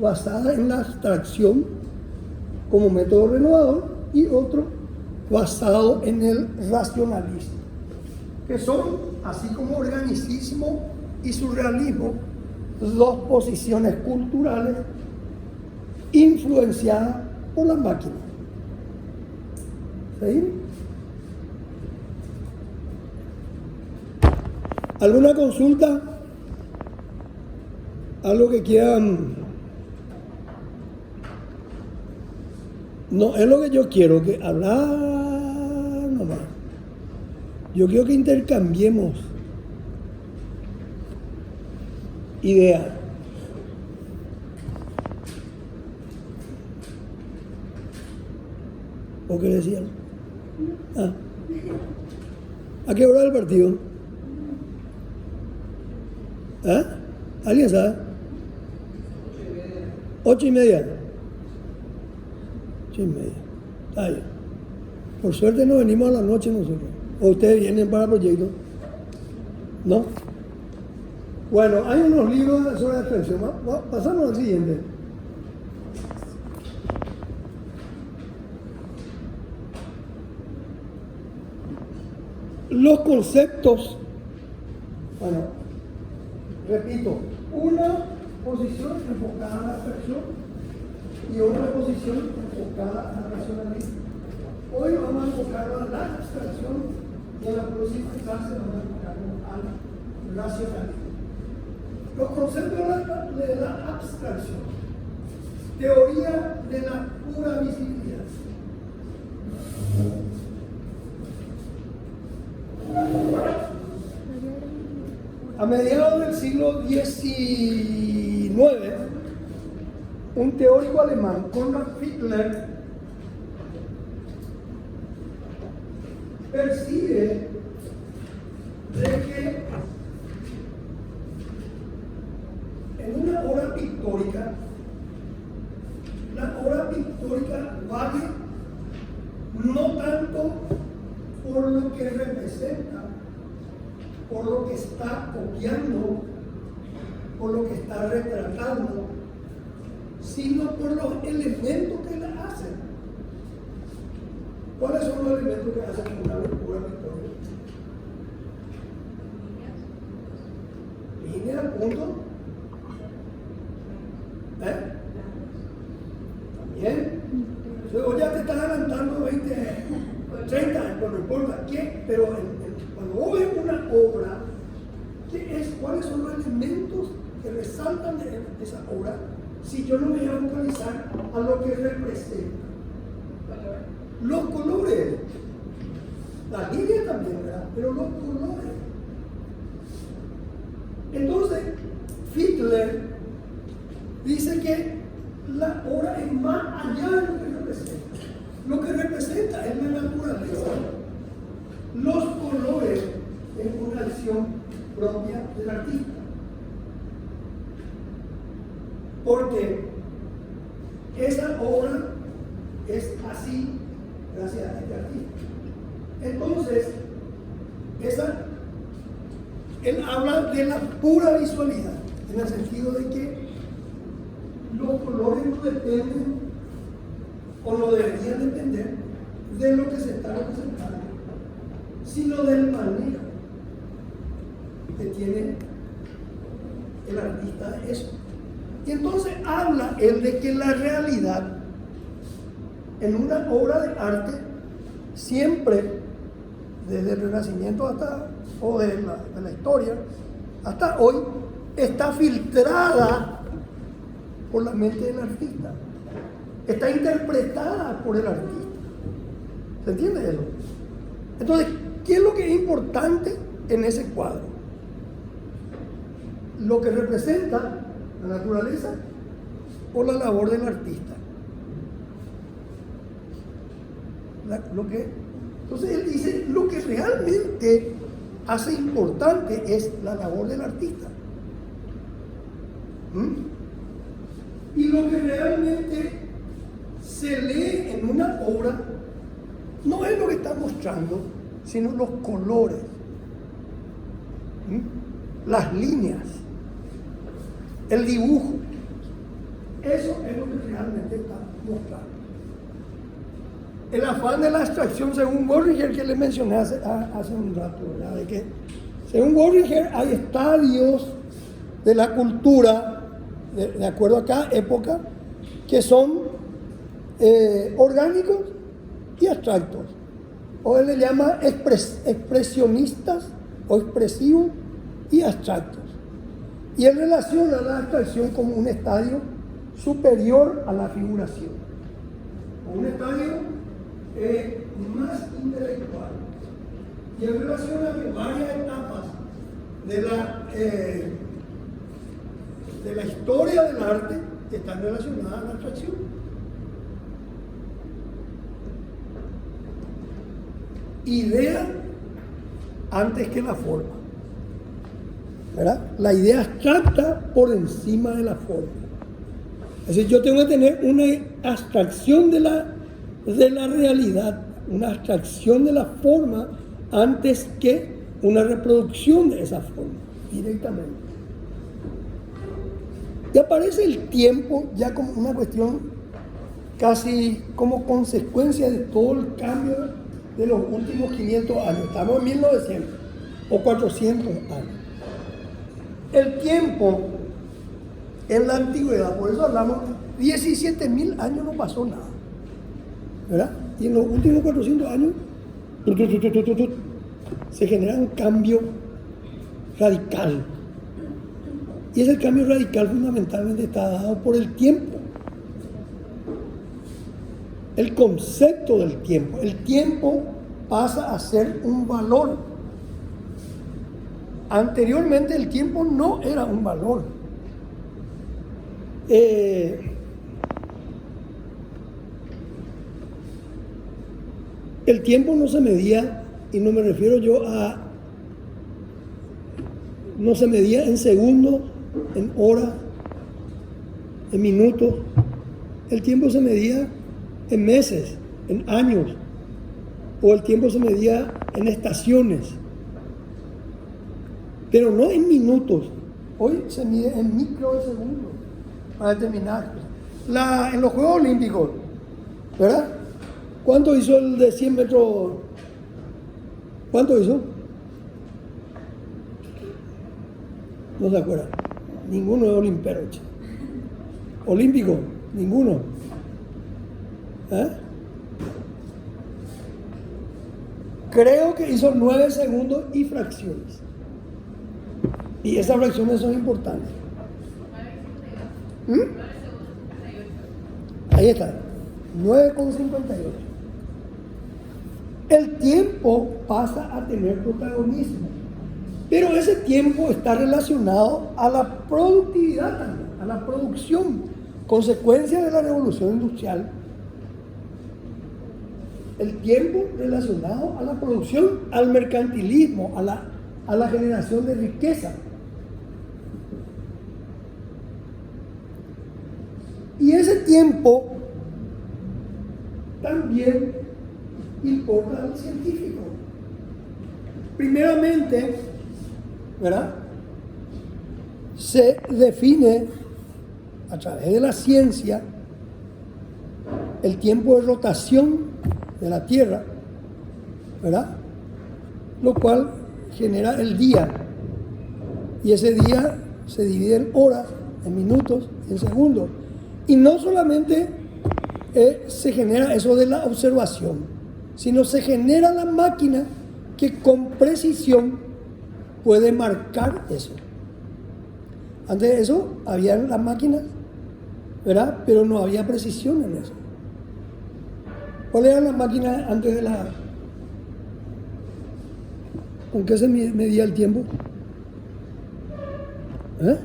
basada en la abstracción como método renovador y otro basado en el racionalismo, que son, así como organicismo y surrealismo, dos posiciones culturales influenciadas por la máquina. ¿Sí? ¿Alguna consulta? ¿Algo que quieran? No, es lo que yo quiero, que hablar nomás. Yo quiero que intercambiemos ideas. ¿O qué decían? ¿A qué hora el partido? ¿Alguien sabe? 8:30. 8:30. Está bien. Por suerte no venimos a la noche nosotros. ¿O ustedes vienen para proyecto? ¿No? Bueno, hay unos libros sobre abstracción. Pasamos al siguiente. Los conceptos. Bueno, repito, una posición enfocada a la abstracción y otra posición enfocada al racionalismo. Hoy vamos a enfocarnos a la abstracción y en la próxima clase vamos a enfocarnos al racionalismo. Los conceptos de la abstracción, teoría de la pura visibilidad. A mediados del siglo XIX, un teórico alemán, Konrad Fiedler, percibe de que en una obra pictórica, la obra pictórica vale no tanto por lo que representa, por lo que está copiando, por lo que está retratando, sino por los elementos que la hacen. ¿Cuáles son los elementos que hacen una obra pictórica? Línea, punto. También. O ya te estás adelantando 20, 30 años, no importa qué, pero cuando vos ves una obra, ¿cuáles son los elementos que resaltan de esa obra? Si yo no me voy a focalizar a lo que representa. Los colores, la línea también, ¿verdad? Pero los colores. Entonces, Fiedler dice que la obra es más allá de lo que representa. Lo que representa es la naturaleza. Los colores es una acción propia del artista. Porque esa obra es así gracias a este artista. Entonces, él habla de la pura visualidad, en el sentido de que los colores no dependen o no deberían depender de lo que se está representando, sino del manejo que tiene el artista de eso. Y entonces habla él de que la realidad en una obra de arte siempre, desde el Renacimiento o de la historia hasta hoy, está filtrada por la mente del artista, está interpretada por el artista. ¿Se entiende eso? Entonces, ¿qué es lo que es importante en ese cuadro? Lo que representa la naturaleza o la labor del artista. Entonces él dice, lo que realmente hace importante es la labor del artista. Y lo que realmente se lee en una obra no es lo que está mostrando, sino los colores, las líneas, el dibujo. Eso es lo que realmente está mostrando. El afán de la abstracción, según Görringer, que le mencioné hace un rato, ¿verdad? De que, según Görringer, hay estadios de la cultura, de acuerdo a cada época, que son orgánicos y abstractos. O él le llama expresionistas o expresivos y abstractos. Y él relaciona la abstracción como un estadio superior a la figuración, o un estadio más intelectual. Y él relaciona que varias etapas de la historia del arte están relacionadas a la abstracción. Idea antes que la forma, ¿verdad? La idea abstracta por encima de la forma. Es decir, yo tengo que tener una abstracción de la realidad, una abstracción de la forma antes que una reproducción de esa forma, directamente. Y aparece el tiempo ya como una cuestión casi como consecuencia de todo el cambio de los últimos 500 años. Estamos en 1900 o 400 años. El tiempo en la antigüedad, por eso hablamos, 17.000 años no pasó nada, ¿verdad? Y en los últimos 400 años se genera un cambio radical. Y ese cambio radical fundamentalmente está dado por el tiempo. El concepto del tiempo. El tiempo pasa a ser un valor. Anteriormente el tiempo no era un valor. El tiempo no se medía, y no me refiero yo a, no se medía en segundos, en horas, en minutos. El tiempo se medía en meses, en años, o el tiempo se medía en estaciones, pero no en minutos. Hoy se mide en microsegundos para determinar. En los Juegos Olímpicos, ¿verdad? ¿Cuánto hizo el de 100 metros? ¿Cuánto hizo? No se acuerdan. Ninguno es olimpero. Olímpico, ninguno. ¿Eh? Creo que hizo 9 segundos y fracciones. Y esas fracciones son importantes. Ahí está, 9,58. El tiempo pasa a tener protagonismo, pero ese tiempo está relacionado a la productividad también, a la producción, consecuencia de la revolución industrial. El tiempo relacionado a la producción, al mercantilismo, a la generación de riqueza. Y ese tiempo también importa al científico. Primeramente, ¿verdad? Se define a través de la ciencia el tiempo de rotación de la Tierra, ¿verdad? Lo cual genera el día. Y ese día se divide en horas, en minutos, en segundos. Y no solamente se genera eso de la observación, sino se genera la máquina que con precisión puede marcar eso. Antes de eso había las máquinas, ¿verdad? Pero no había precisión en eso. ¿Cuáles eran las máquinas antes de la... ¿Con qué se medía el tiempo? ¿Eh?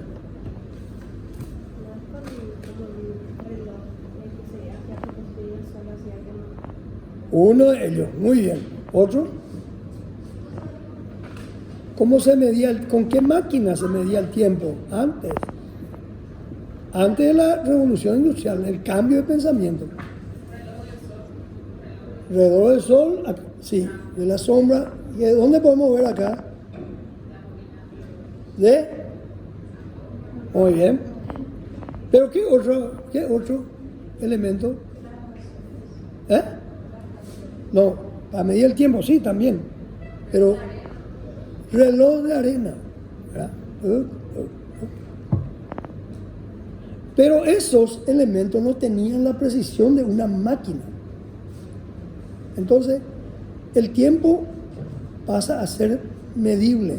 Uno de ellos, muy bien. ¿Otro? ¿Cómo se medía, con qué máquina se medía el tiempo antes? Antes de la revolución industrial, el cambio de pensamiento. Alrededor del sol, sí, de la sombra. ¿Y de dónde podemos ver acá? Muy bien. ¿Pero qué otro elemento? ¿Eh? No, para medir el tiempo, sí, también. Pero reloj de arena, ¿verdad? Pero esos elementos no tenían la precisión de una máquina. Entonces, el tiempo pasa a ser medible.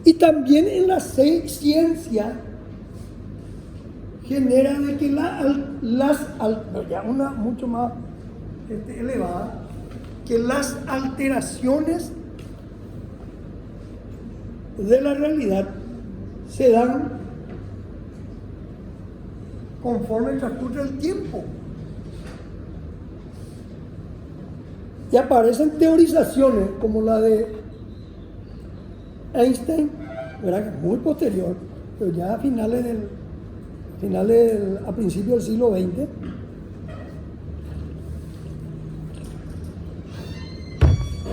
Y también en la ciencia genera de que ya una mucho más elevada, que las alteraciones de la realidad se dan conforme transcurre el tiempo. Y aparecen teorizaciones como la de Einstein, ¿verdad? Que es muy posterior, pero ya a a principios del siglo XX,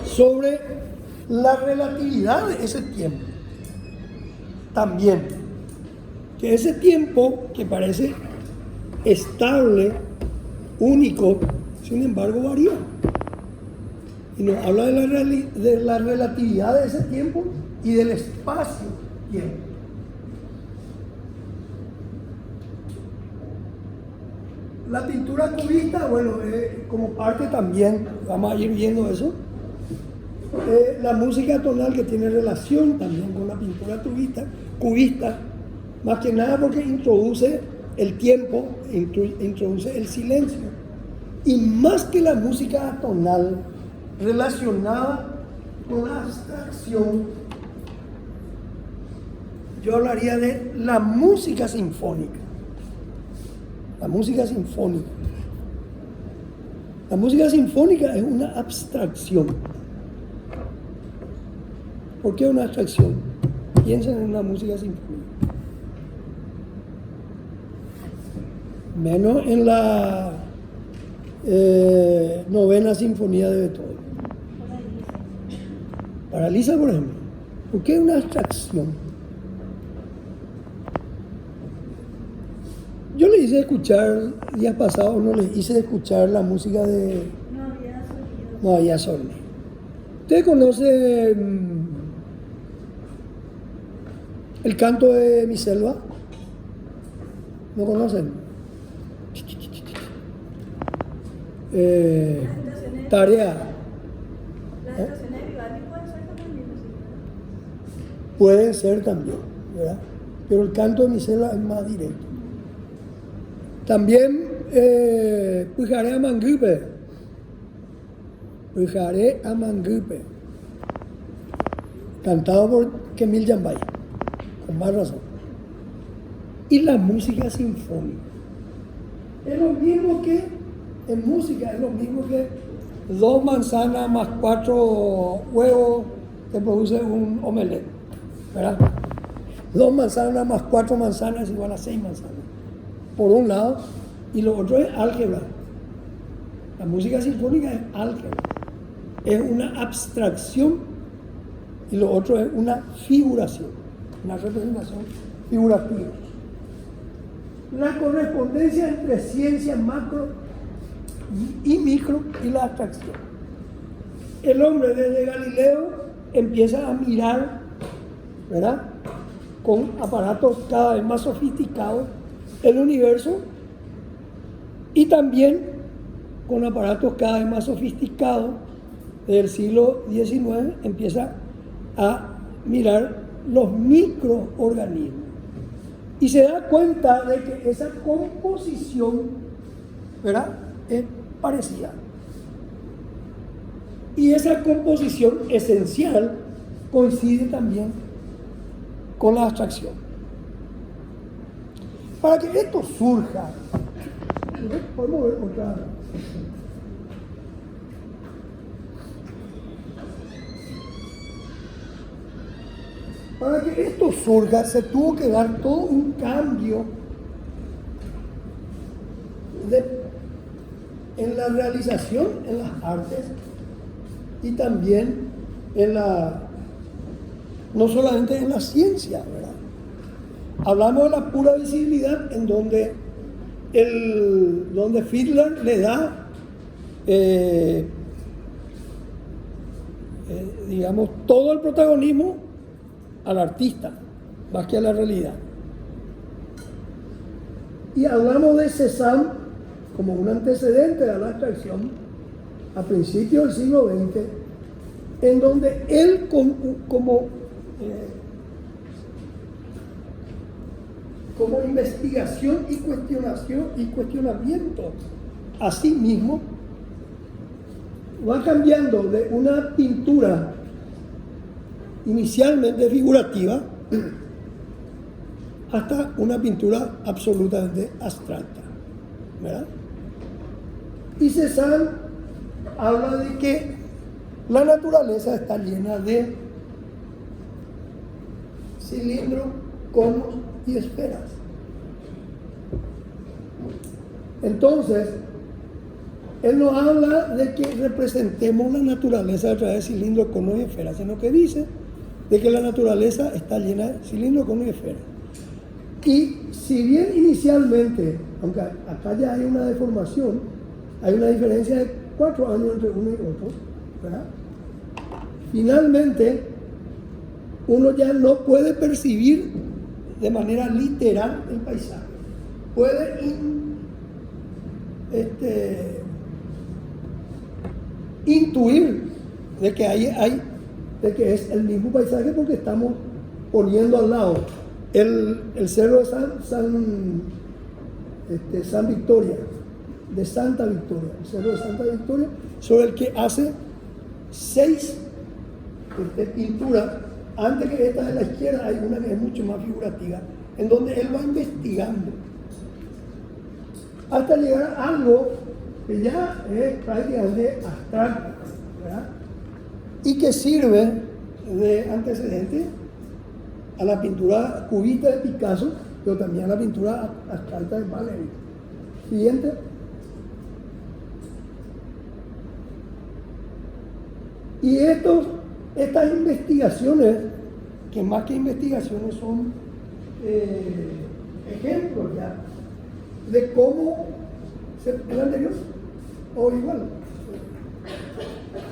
sobre la relatividad de ese tiempo. También, que ese tiempo que parece estable, único, sin embargo varía. Y nos habla de la relatividad de ese tiempo y del espacio-tiempo. La pintura cubista, bueno, como parte también, vamos a ir viendo eso, La música tonal que tiene relación también con la pintura cubista, más que nada porque introduce el tiempo, introduce el silencio. Y más que la música tonal relacionada con la abstracción, yo hablaría de la música sinfónica. La música sinfónica. La música sinfónica es una abstracción. ¿Por qué una abstracción? Piensen en una música sinfónica. Menos en la novena sinfonía de Beethoven. Paraliza, por ejemplo. ¿Por qué una abstracción? Yo le hice escuchar, días pasados, no les hice escuchar la música de... No había sonido. ¿Usted conoce el canto de mi selva? ¿No conocen? Tarea. Las estaciones de Vivaldi pueden ser también música. Pueden ser también, ¿verdad? Pero el canto de mi selva es más directo. También Pujaré a Mangupe. Pujaré a Mangupe. Cantado por Kemil Yambay, con más razón. Y la música sinfónica. Es lo mismo que, en música, es lo mismo que 2 manzanas más 4 huevos te produce un omelette, ¿verdad? 2 manzanas más 4 manzanas es igual a 6 manzanas. Por un lado, y lo otro es álgebra. La música sinfónica es álgebra. Es una abstracción y lo otro es una figuración, una representación figurativa. La correspondencia entre ciencia macro y micro y la abstracción. El hombre desde Galileo empieza a mirar, ¿verdad?, con aparatos cada vez más sofisticados el universo y también con aparatos cada vez más sofisticados del siglo XIX empieza a mirar los microorganismos y se da cuenta de que esa composición, ¿verdad?, es parecida. Y esa composición esencial coincide también con la abstracción. Para que esto surja, podemos ver otra. Para que esto surja, se tuvo que dar todo un cambio en la realización, en las artes y también no solamente en la ciencia, ¿verdad? Hablamos de la pura visibilidad, en donde Fiedler le da, digamos, todo el protagonismo al artista, más que a la realidad. Y hablamos de Cézanne como un antecedente de la abstracción a principios del siglo XX, en donde él como investigación y cuestionamiento a sí mismo, va cambiando de una pintura inicialmente figurativa hasta una pintura absolutamente abstracta, ¿verdad? Y Cézanne habla de que la naturaleza está llena de cilindros, conos y esferas. Entonces, él no habla de que representemos la naturaleza a través de cilindros, conos y esferas, sino que dice de que la naturaleza está llena de cilindros, conos y esferas. Y si bien inicialmente, aunque acá ya hay una deformación, hay una diferencia de 4 años entre uno y otro, ¿verdad? Finalmente, uno ya no puede percibir de manera literal el paisaje. Puede intuir de que de que es el mismo paisaje, porque estamos poniendo al lado el cerro de San Victoria, de Santa Victoria, el cerro de Santa Victoria, sobre el que hace 6 pinturas. Antes que esta de la izquierda hay una que es mucho más figurativa, en donde él va investigando hasta llegar a algo que ya es prácticamente abstracto, ¿verdad? Y que sirve de antecedente a la pintura cubista de Picasso, pero también a la pintura abstracta de Valéry. Siguiente. Y estas investigaciones, que más que investigaciones son ejemplos ya de cómo, ¿el anterior? O igual,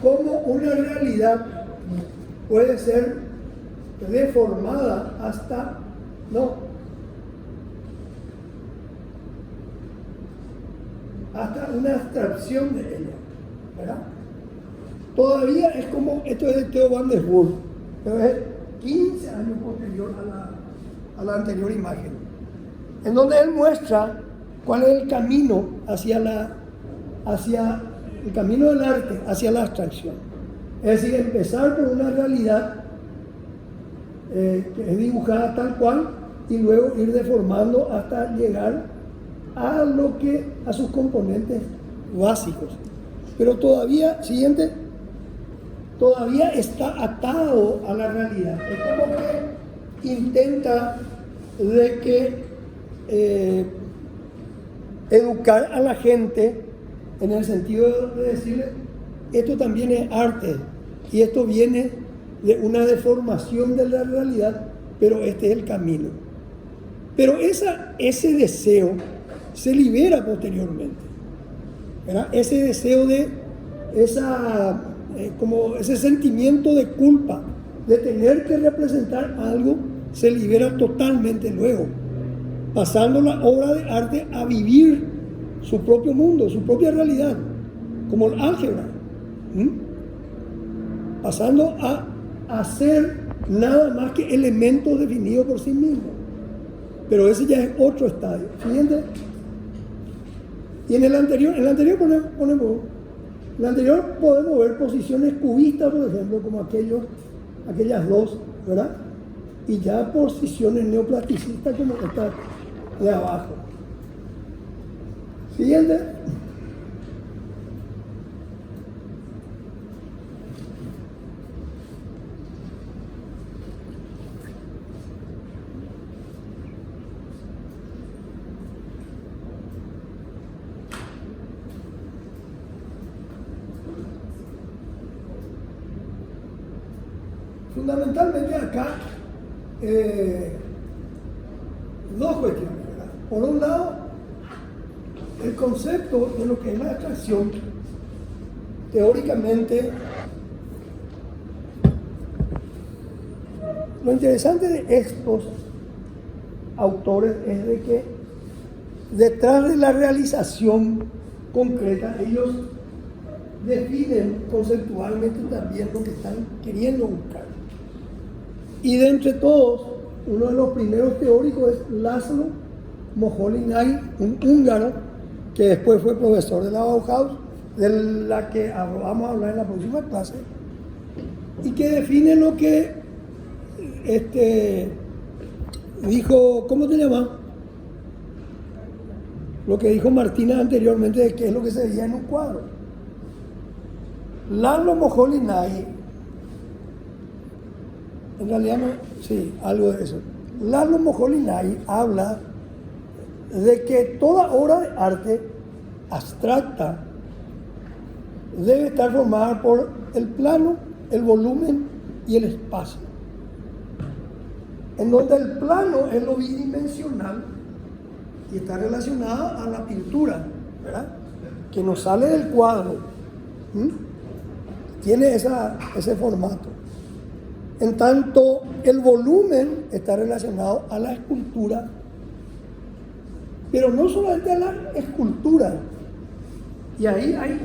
cómo una realidad puede ser deformada hasta una abstracción de ella, ¿verdad? Todavía es como, esto es de Theo van der Rohe, pero es 15 años posterior a la anterior imagen, en donde él muestra cuál es el camino hacia el camino del arte, hacia la abstracción. Es decir, empezar por una realidad que es dibujada tal cual y luego ir deformando hasta llegar a sus componentes básicos. Pero todavía, siguiente, todavía está atado a la realidad. Es como que intenta de que educar a la gente en el sentido de decirle, esto también es arte y esto viene de una deformación de la realidad, pero este es el camino. Pero ese deseo se libera posteriormente, ¿verdad? Ese deseo de como ese sentimiento de culpa de tener que representar algo se libera totalmente luego, pasando la obra de arte a vivir su propio mundo, su propia realidad, como el álgebra, pasando a hacer nada más que elementos definidos por sí mismos. Pero ese ya es otro estadio. Siguiente. Y en el anterior podemos ver posiciones cubistas, por ejemplo, como aquellas dos, ¿verdad? Y ya posiciones neoplasticistas como esta de abajo. Siguiente. Fundamentalmente acá, dos cuestiones, ¿verdad? Por un lado, el concepto de lo que es la abstracción, teóricamente, lo interesante de estos autores es de que detrás de la realización concreta, ellos definen conceptualmente también lo que están queriendo buscar. Y de entre todos, uno de los primeros teóricos es László Moholy-Nagy, un húngaro que después fue profesor de la Bauhaus, de la que vamos a hablar en la próxima clase, y que define lo que dijo, ¿cómo te llamas? Lo que dijo Martina anteriormente de qué es lo que se veía en un cuadro. László Moholy-Nagy, en realidad no, sí, algo de eso. László Moholy-Nagy habla de que toda obra de arte abstracta debe estar formada por el plano, el volumen y el espacio. En donde el plano es lo bidimensional y está relacionado a la pintura, ¿verdad? Que nos sale del cuadro. Tiene ese formato. En tanto, el volumen está relacionado a la escultura, pero no solamente a la escultura. Y ahí hay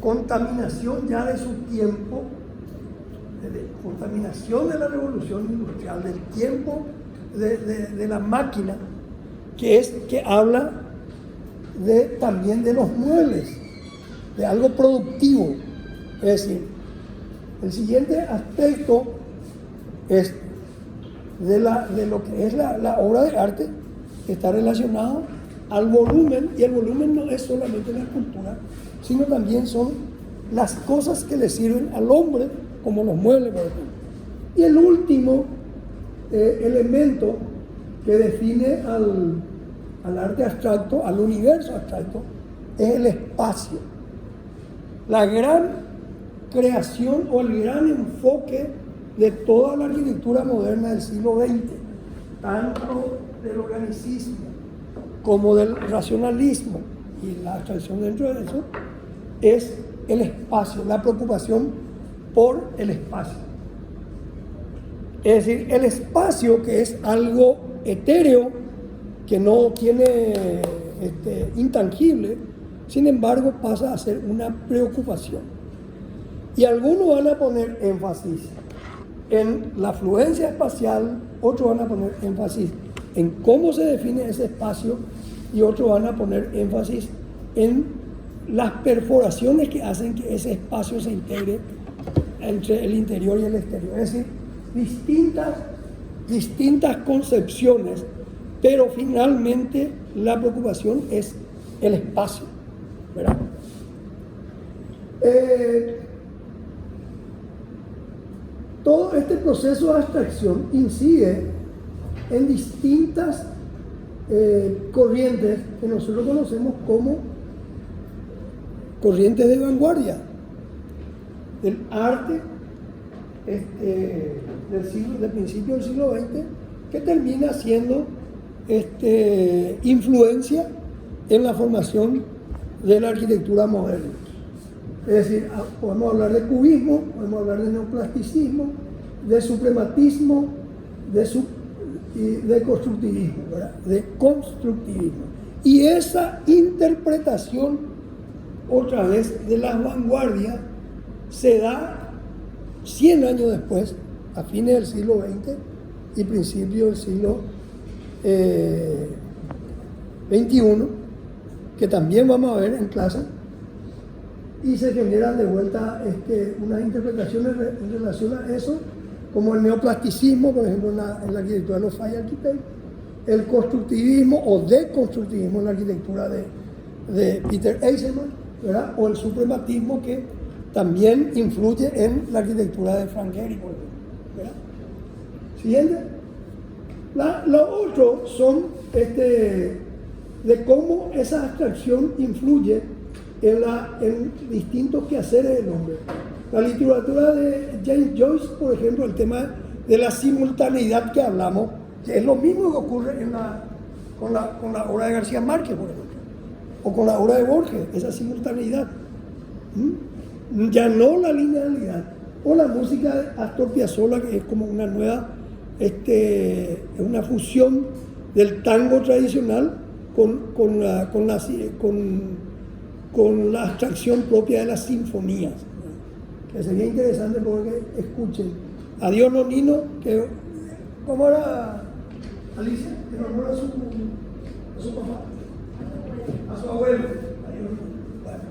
contaminación ya de su tiempo, de contaminación de la revolución industrial, del tiempo de la máquina, que habla también de los muebles, de algo productivo. Es decir, el siguiente aspecto es de lo que es la obra de arte, que está relacionado al volumen, y el volumen no es solamente la escultura, sino también son las cosas que le sirven al hombre, como los muebles, por ejemplo. Y el último elemento que define al arte abstracto, al universo abstracto, es el espacio. La gran creación o el gran enfoque de toda la arquitectura moderna del siglo XX, tanto del organicismo como del racionalismo y la abstracción dentro de eso, es el espacio, la preocupación por el espacio. Es decir, el espacio, que es algo etéreo, que no tiene intangible, sin embargo pasa a ser una preocupación. Y algunos van a poner énfasis en la fluencia espacial, otros van a poner énfasis en cómo se define ese espacio, y otros van a poner énfasis en las perforaciones que hacen que ese espacio se integre entre el interior y el exterior. Es decir, distintas concepciones, pero finalmente la preocupación es el espacio, ¿verdad? Todo este proceso de abstracción incide en distintas corrientes que nosotros conocemos como corrientes de vanguardia del arte del principio del siglo XX, que termina siendo influencia en la formación de la arquitectura moderna. Es decir, podemos hablar de cubismo, podemos hablar de neoplasticismo, de suprematismo, de constructivismo, ¿verdad? De constructivismo. Y esa interpretación, otra vez, de las vanguardias, se da 100 años después, a fines del siglo XX y principios del siglo XXI, que también vamos a ver en clase, y se generan de vuelta unas interpretaciones en relación a eso, como el neoplasticismo, por ejemplo, en la arquitectura de los Fire Architects, el constructivismo o deconstructivismo en la arquitectura de Peter Eisenman, ¿verdad? O el suprematismo, que también influye en la arquitectura de Frank Gehry, por ejemplo, ¿verdad? Siguiente. Lo otro son de cómo esa abstracción influye en distintos quehaceres del hombre. La literatura de James Joyce, por ejemplo, el tema de la simultaneidad que hablamos, que es lo mismo que ocurre con la obra de García Márquez, por ejemplo, o con la obra de Borges, esa simultaneidad. Ya no la linealidad. O la música de Astor Piazzolla, que es como una nueva, una fusión del tango tradicional con la abstracción propia de las sinfonías, que sería interesante porque escuchen Adiós Nonino, que ¿cómo era Alicia? En honor a su papá, a su abuelo. Bueno.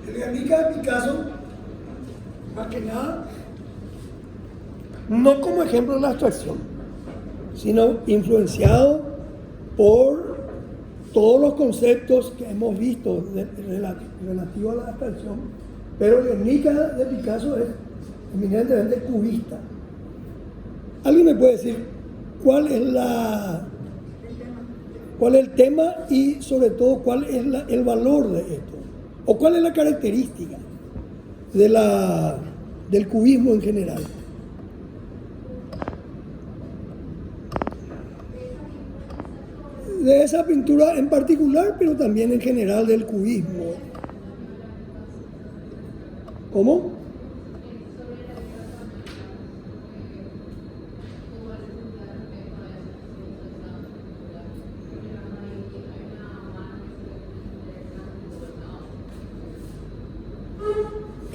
El Guernica de Picasso, más que nada, no como ejemplo de la abstracción, sino influenciado por todos los conceptos que hemos visto relativos a la abstracción, pero el Guernica de Picasso es eminentemente cubista. ¿Alguien me puede decir cuál es el tema y sobre todo cuál es el valor de esto? ¿O cuál es la característica del cubismo en general? De esa pintura en particular, pero también en general del cubismo. ¿Cómo?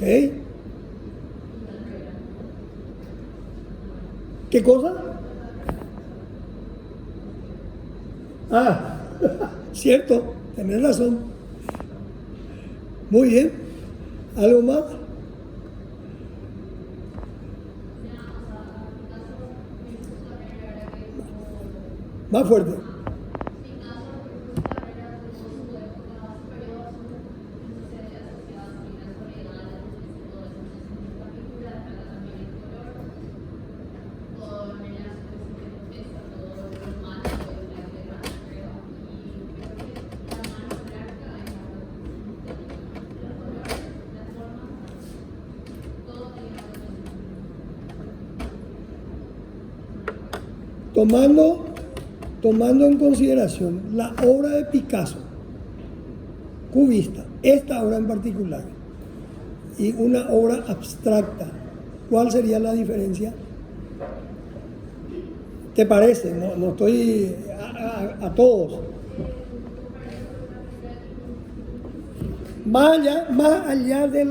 ¿Ok? ¿Qué cosa? Ah, cierto, tenés razón. Muy bien. ¿Algo más? Más fuerte. Tomando en consideración la obra de Picasso, cubista, esta obra en particular, y una obra abstracta, ¿cuál sería la diferencia? ¿Te parece? No estoy a todos. Más allá de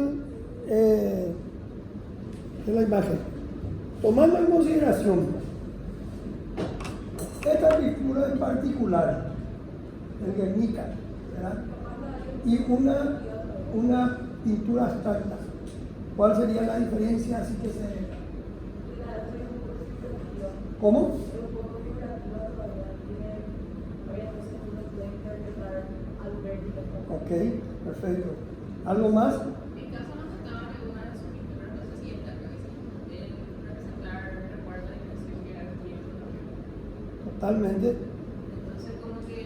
la imagen. Tomando en consideración esta pintura en particular, el Guernica, ¿verdad? Y una pintura abstracta, ¿cuál sería la diferencia? Así que ¿Cómo? Ok, perfecto. ¿Algo más? Picasso no trataba de alguna de sus pinturas, no sé si esta que representar recuerdo de impresión que era tiempo también. Totalmente. Entonces como que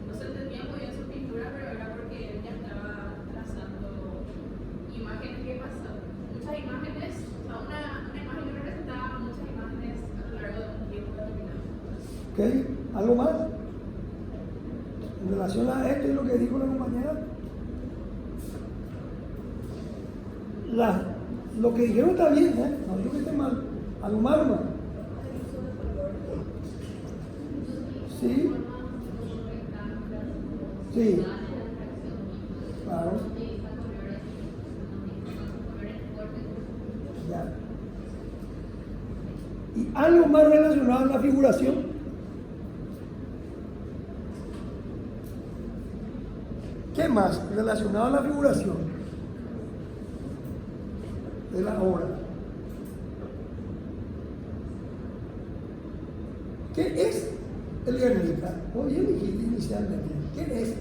no se entendía muy bien su pintura, pero era porque él ya estaba trazando imágenes que pasaban. Muchas imágenes, o sea, una imagen que representaba muchas imágenes a lo largo de un tiempo determinado. Ok, ¿algo más? En relación a esto y lo que dijo la compañera. Lo que dijeron está bien, ¿eh? No digo que esté mal. ¿Algo más, hermano? Sí. Sí. Claro. Ya. ¿Y algo más relacionado a la figuración? ¿Qué más relacionado a la figuración de la obra? ¿Qué es el Guernica? O bien dijiste inicialmente, ¿qué es?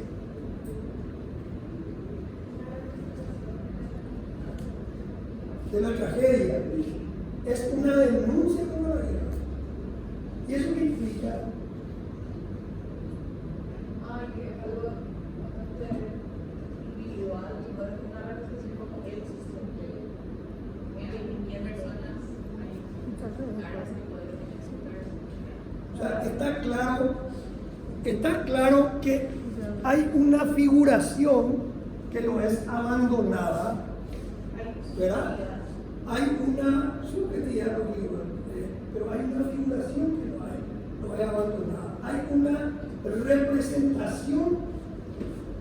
De la tragedia. Es una denuncia contra la guerra. ¿Y eso qué implica? Ay, que algo bastante individual y puede ser una representación como él se siente. Y en personas hay caras que pueden representar. O sea, está claro que hay una figuración que no es abandonada, ¿verdad? Hay una subjetividad, pero hay una figuración que no es abandonada. Hay una representación,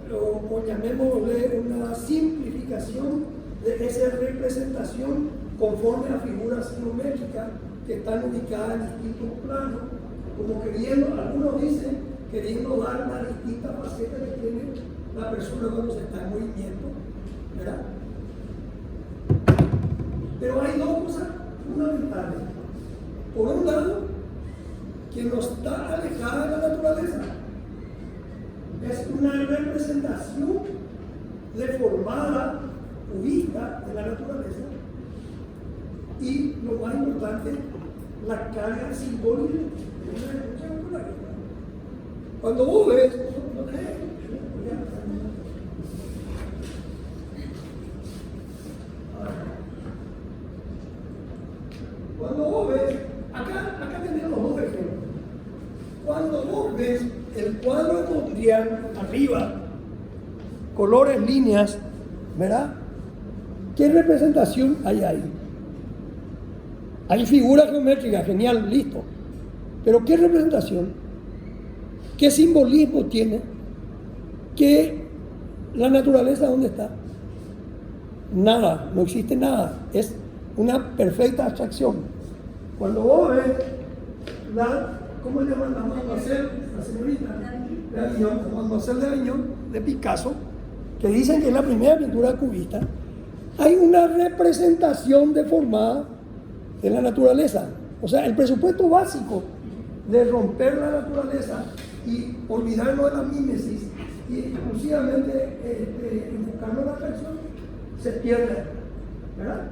o llamémosle una simplificación de esa representación conforme a figuras geométricas que están ubicadas en distintos planos, como queriendo, algunos dicen, queriendo dar las distintas facetas que tiene la persona cuando se está en movimiento, ¿verdad? Pero hay dos cosas fundamentales. Por un lado, que no está alejada de la naturaleza. Es una representación deformada, cubista de la naturaleza. Y lo más importante, la carga simbólica de una lucha contra la guerra. Cuando vos ves, acá tenemos dos ejemplos. Cuando vos ves el cuadro de Mondrian arriba, colores, líneas, ¿verdad? ¿Qué representación hay ahí? Hay figuras geométricas, genial, listo. Pero ¿qué representación? ¿Qué simbolismo tiene? ¿Qué la naturaleza dónde está? nada, no existe nada, es una perfecta abstracción. Cuando vos ves ¿cómo le llaman? La Mademoiselle, la señorita de Avignon, la Mademoiselle de Avignon, de Picasso, que dicen que es la primera pintura cubista, hay una representación deformada de la naturaleza. O sea, el presupuesto básico de romper la naturaleza y olvidarnos de la mímesis y exclusivamente enfocarnos en la abstracción se pierde, ¿verdad?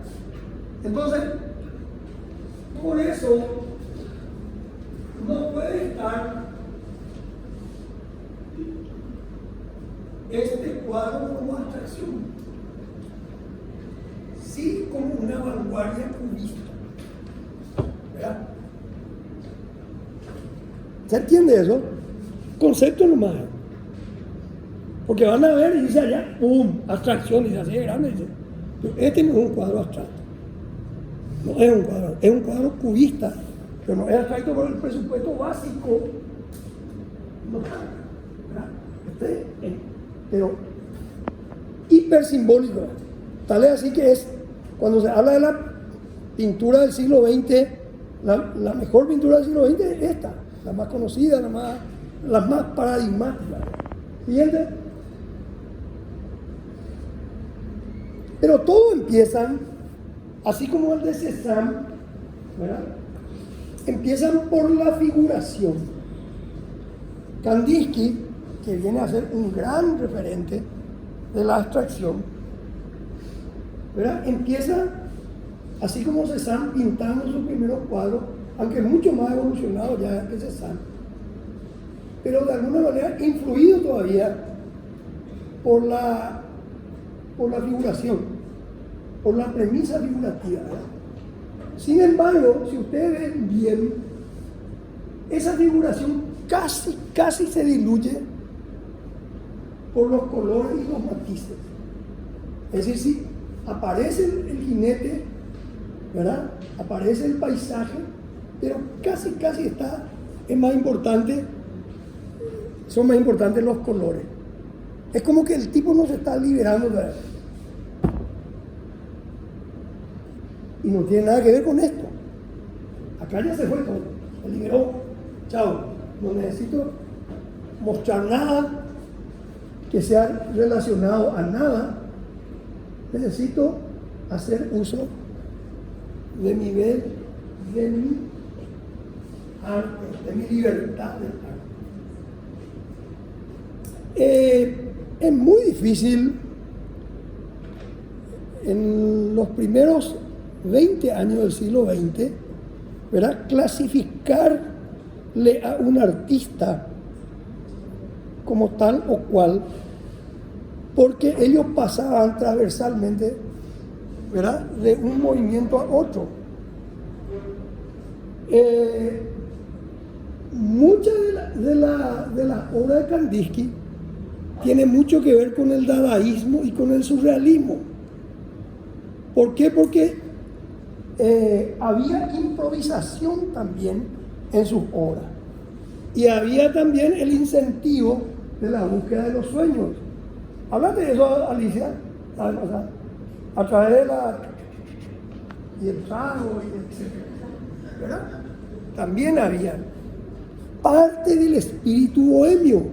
Entonces, por eso no puede estar este cuadro como abstracción, sí como una vanguardia cubista, ¿verdad? ¿Se entiende eso? Concepto nomás. Porque van a ver y dice allá, ¡pum! Abstracción, y se hace grande. Dice. Pero este no es un cuadro abstracto. No es un cuadro cubista, pero no es abstracto por el presupuesto básico. No cambia, ¿verdad? Pero hipersimbólico. Tal es así que es, cuando se habla de la pintura del siglo XX, la mejor pintura del siglo XX es esta, la más conocida, la más paradigmática. Siguiente. Pero todo empieza, así como el de Cézanne, ¿verdad? Empiezan por la figuración. Kandinsky, que viene a ser un gran referente de la abstracción, ¿verdad? Empieza, así como Cézanne, pintando sus primeros cuadros, aunque mucho más evolucionado ya que Cézanne, pero de alguna manera influido todavía por la figuración, por la premisa figurativa, ¿verdad? Sin embargo, si ustedes ven bien, esa figuración casi se diluye por los colores y los matices. Es decir, si aparece el jinete, ¿verdad? Aparece el paisaje, pero casi es más importante, son más importantes los colores. Es como que el tipo no se está liberando de eso. Y no tiene nada que ver con esto. Acá ya se fue todo, se liberó. Chao, no necesito mostrar nada que sea relacionado a nada. Necesito hacer uso de mi arte, de mi libertad del arte. Es muy difícil en los primeros 20 años del siglo XX, ¿verdad?, clasificarle a un artista como tal o cual, porque ellos pasaban transversalmente, ¿verdad?, de un movimiento a otro. Muchas de las obras de Kandinsky tiene mucho que ver con el dadaísmo y con el surrealismo. ¿Por qué? Porque había improvisación también en sus obras. Y había también el incentivo de la búsqueda de los sueños. Háblate de eso, Alicia, ¿sabes? O sea, a través de y el trago, y etcétera, ¿verdad? También había parte del espíritu bohemio.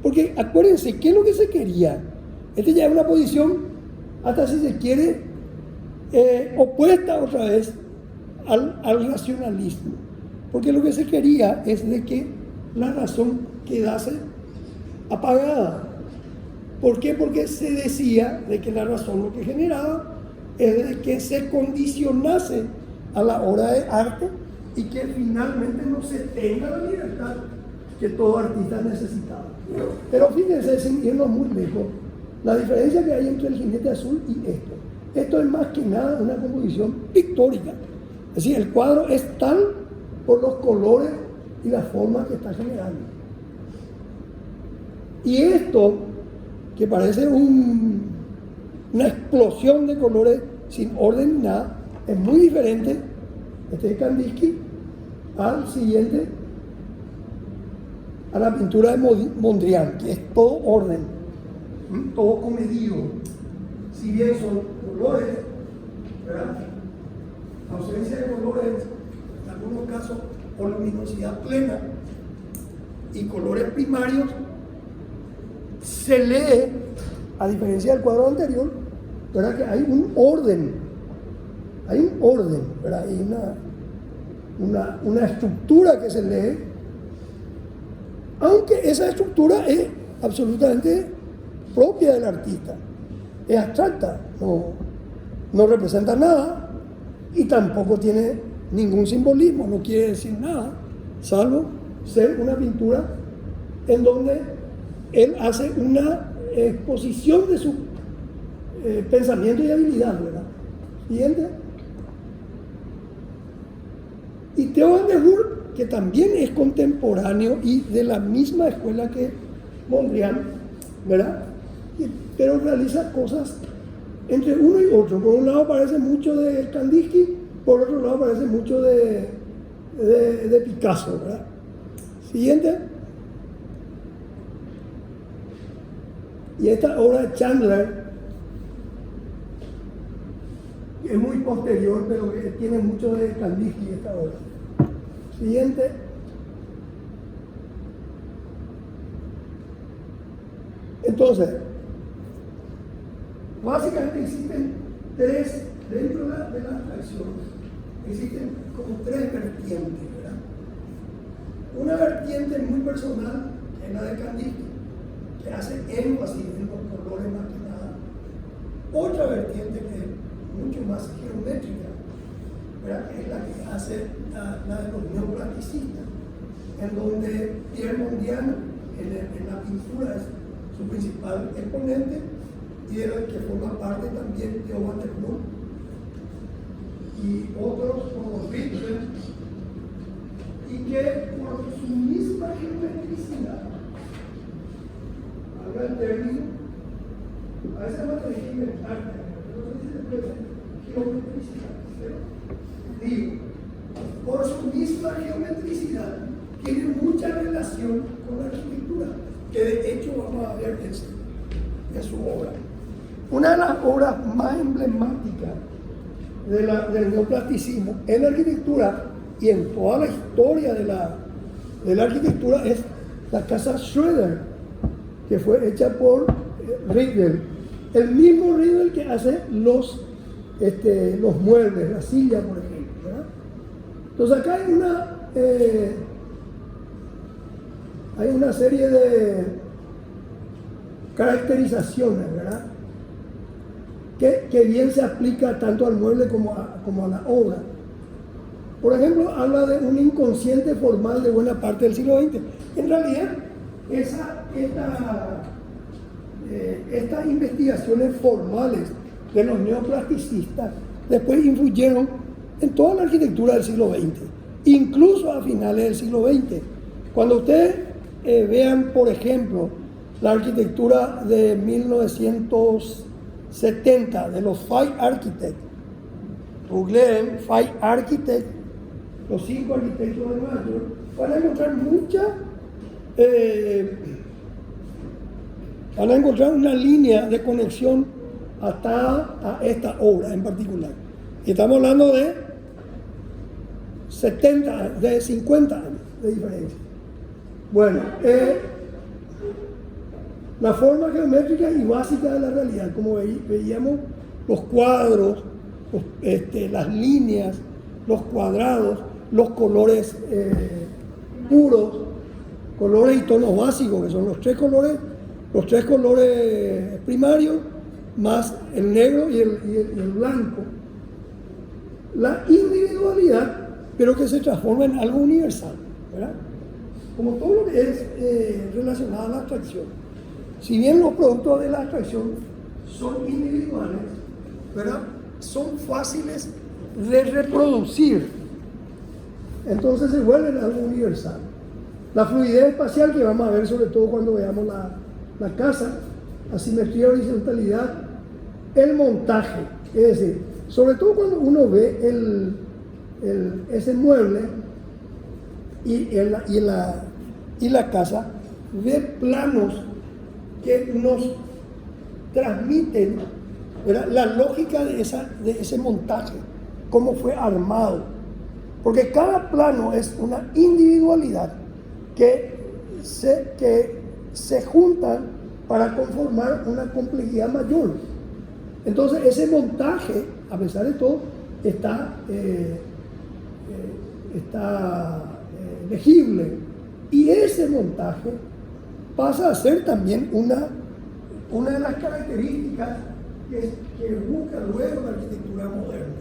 Porque acuérdense, ¿qué es lo que se quería? Este ya es una posición, hasta si se quiere, opuesta otra vez al racionalismo. Porque lo que se quería es de que la razón quedase apagada. ¿Por qué? Porque se decía de que la razón lo que generaba es de que se condicionase a la obra de arte y que finalmente no se tenga la libertad que todo artista necesitaba. Pero fíjense, sin irnos muy lejos, la diferencia que hay entre el jinete azul y esto. Esto es más que nada una composición pictórica. Es decir, el cuadro es tal por los colores y la forma que está generando. Y esto, que parece una explosión de colores sin orden ni nada, es muy diferente, este de Kandinsky, al siguiente, a la pintura de Mondrian, que es todo orden, todo comedido. Si bien son colores, ¿verdad? Ausencia de colores, en algunos casos, o luminosidad plena, y colores primarios, se lee, a diferencia del cuadro anterior, ¿verdad? Que hay un orden, ¿verdad? Hay una estructura que se lee, aunque esa estructura es absolutamente propia del artista, es abstracta, no representa nada y tampoco tiene ningún simbolismo, no quiere decir nada, salvo ser una pintura en donde él hace una exposición de su pensamiento y habilidad, ¿verdad? Siguiente. Y Theo van der Burg, que también es contemporáneo y de la misma escuela que Mondrian, ¿verdad? Pero realiza cosas entre uno y otro. Por un lado parece mucho de Kandinsky, por otro lado parece mucho de Picasso, ¿verdad? Siguiente. Y esta obra de Chandler es muy posterior, pero tiene mucho de Kandinsky esta obra. Siguiente. Entonces, básicamente existen tres, dentro de la abstracción, existen como tres vertientes, ¿verdad? Una vertiente muy personal es la de Kandinsky, que hace énfasis en los colores más que nada. Otra vertiente que es mucho más geométrica, ¿verdad? Es la que hace la de los neoplasticistas, en donde Pierre Mondrian en la pintura es su principal exponente y de la que forma parte también Theo van der Burg y otros como Rembrandt, y que por su misma geometricidad, habla el término, a veces no te dije inventar, no sé si se puede decir geometricidad, pero digo, por su misma geometricidad tiene mucha relación con la arquitectura, que de hecho vamos a ver en su obra. Una de las obras más emblemáticas del neoplasticismo en la arquitectura y en toda la historia de la arquitectura es la casa Schroeder, que fue hecha por Riedel, el mismo Riedel que hace los muebles, la silla, por ejemplo, ¿verdad? Entonces acá hay una serie de caracterizaciones, ¿verdad? Que bien se aplica tanto al mueble como a la obra. Por ejemplo, habla de un inconsciente formal de buena parte del siglo XX. En realidad, estas investigaciones formales de los neoplasticistas después influyeron en toda la arquitectura del siglo XX, incluso a finales del siglo XX. Cuando ustedes vean, por ejemplo, la arquitectura de 1970 de los Five Architects, googleen Five Architects, los 5 arquitectos de Nueva York, van a encontrar una línea de conexión atada a esta obra en particular. Y estamos hablando de 50 años de diferencia. Bueno, la forma geométrica y básica de la realidad, como veíamos, los cuadros, las líneas, los cuadrados, los colores puros, colores y tonos básicos, que son los tres colores primarios, más el negro y el blanco. La individualidad, pero que se transforma en algo universal, ¿verdad? Como todo lo que es relacionado a la abstracción. Si bien los productos de la abstracción son individuales, ¿verdad? Son fáciles de reproducir, entonces se vuelven algo universal. La fluidez espacial, que vamos a ver sobre todo cuando veamos la casa, asimetría, horizontalidad, el montaje, es decir, sobre todo cuando uno ve ese mueble y la casa, ve planos que nos transmiten ¿verdad? La lógica de ese montaje, cómo fue armado. Porque cada plano es una individualidad que se juntan para conformar una complejidad mayor. Entonces ese montaje, a pesar de todo, está legible. Y ese montaje pasa a ser también una de las características que busca luego la arquitectura moderna.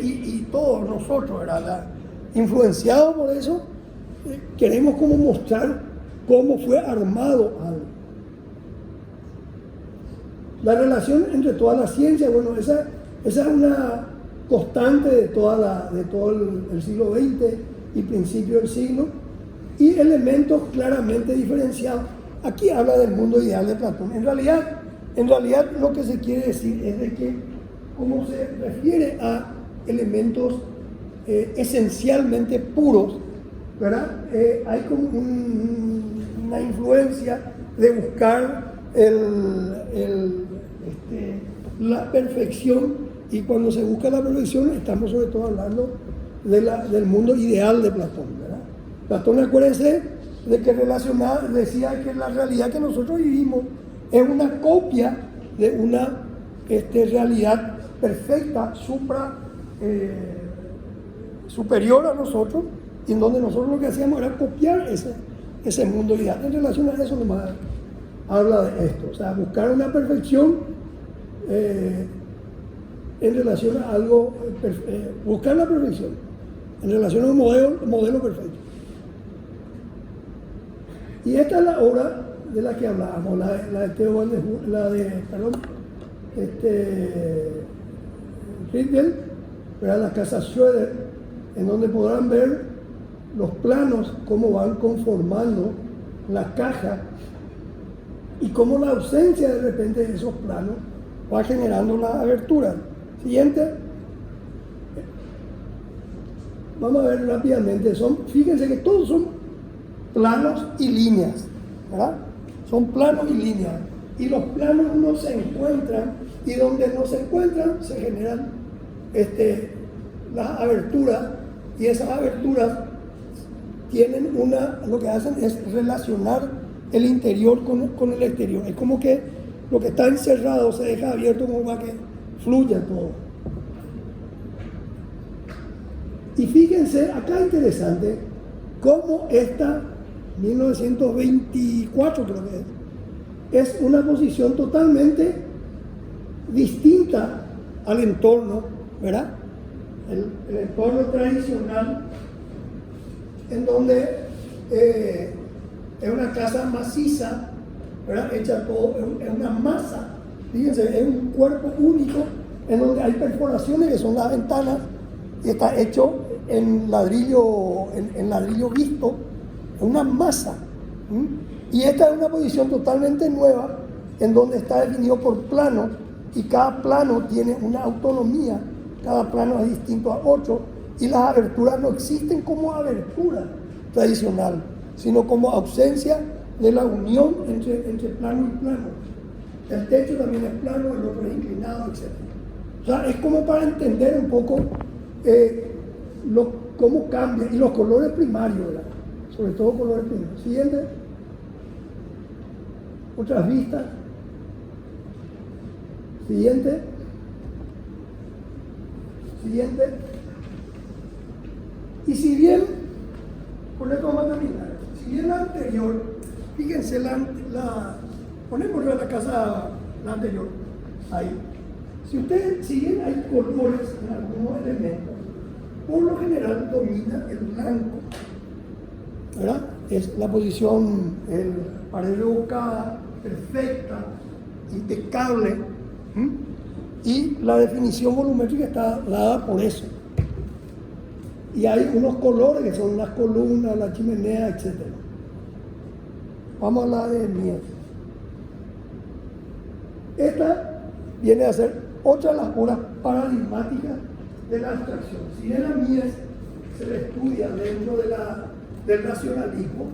Y todos nosotros, ¿verdad? Influenciados por eso, queremos como mostrar cómo fue armado algo. La relación entre todas las ciencias, bueno, esa es una constante de todo el siglo XX y principio del siglo, y elementos claramente diferenciados. Aquí habla del mundo ideal de Platón. En realidad lo que se quiere decir es de que, como se refiere a elementos esencialmente puros, ¿verdad? Hay como una influencia de buscar la perfección, y cuando se busca la perfección estamos sobre todo hablando del mundo ideal de Platón, ¿verdad? Platón, acuérdense de que decía que la realidad que nosotros vivimos es una copia de una realidad perfecta, superior a nosotros, y en donde nosotros lo que hacíamos era copiar ese mundo ideal. En relación a eso nomás habla de esto, o sea, buscar una perfección en relación a algo, buscar la perfección en relación a un modelo perfecto. Y esta es la obra de la que hablábamos, la de Theo Riedel, la casa Schroeder, en donde podrán ver los planos, cómo van conformando la caja y cómo la ausencia de repente de esos planos va generando la abertura. Siguiente. Vamos a ver rápidamente. Fíjense que todos son planos y líneas, ¿verdad? Son planos y líneas. Y los planos no se encuentran, y donde no se encuentran se generan las aberturas, y esas aberturas tienen lo que hacen es relacionar el interior con el exterior. Es como que lo que está encerrado se deja abierto como para que fluya todo. Y fíjense, acá interesante, cómo esta 1924 creo que es una posición totalmente distinta al entorno, ¿verdad? El entorno tradicional, en donde es una casa maciza, ¿verdad? Hecha todo, es una masa, fíjense, es un cuerpo único en donde hay perforaciones que son las ventanas, y está hecho en ladrillo visto, es una masa. Y esta es una posición totalmente nueva, en donde está definido por planos, y cada plano tiene una autonomía, cada plano es distinto a otro, y las aberturas no existen como abertura tradicional, sino como ausencia de la unión entre plano y plano. El techo también es plano, el otro es inclinado, etc. O sea, es como para entender un poco cómo cambia, y los colores primarios, ¿verdad? Sobre todo colores primarios. Siguiente. Otras vistas. Siguiente. Y si bien, con esto vamos a terminar, si bien la anterior, fíjense, ponemos la casa, la anterior, ahí. Si bien hay colores en algunos elementos, por lo general domina el blanco, ¿verdad? Es la posición, pared rebocada, perfecta, impecable, y la definición volumétrica está dada por eso. Y hay unos colores que son las columnas, la chimenea, etc. Vamos a hablar de Mies. Esta viene a ser otra de las obras paradigmáticas de la abstracción. Si bien a Mies se le estudia dentro del racionalismo,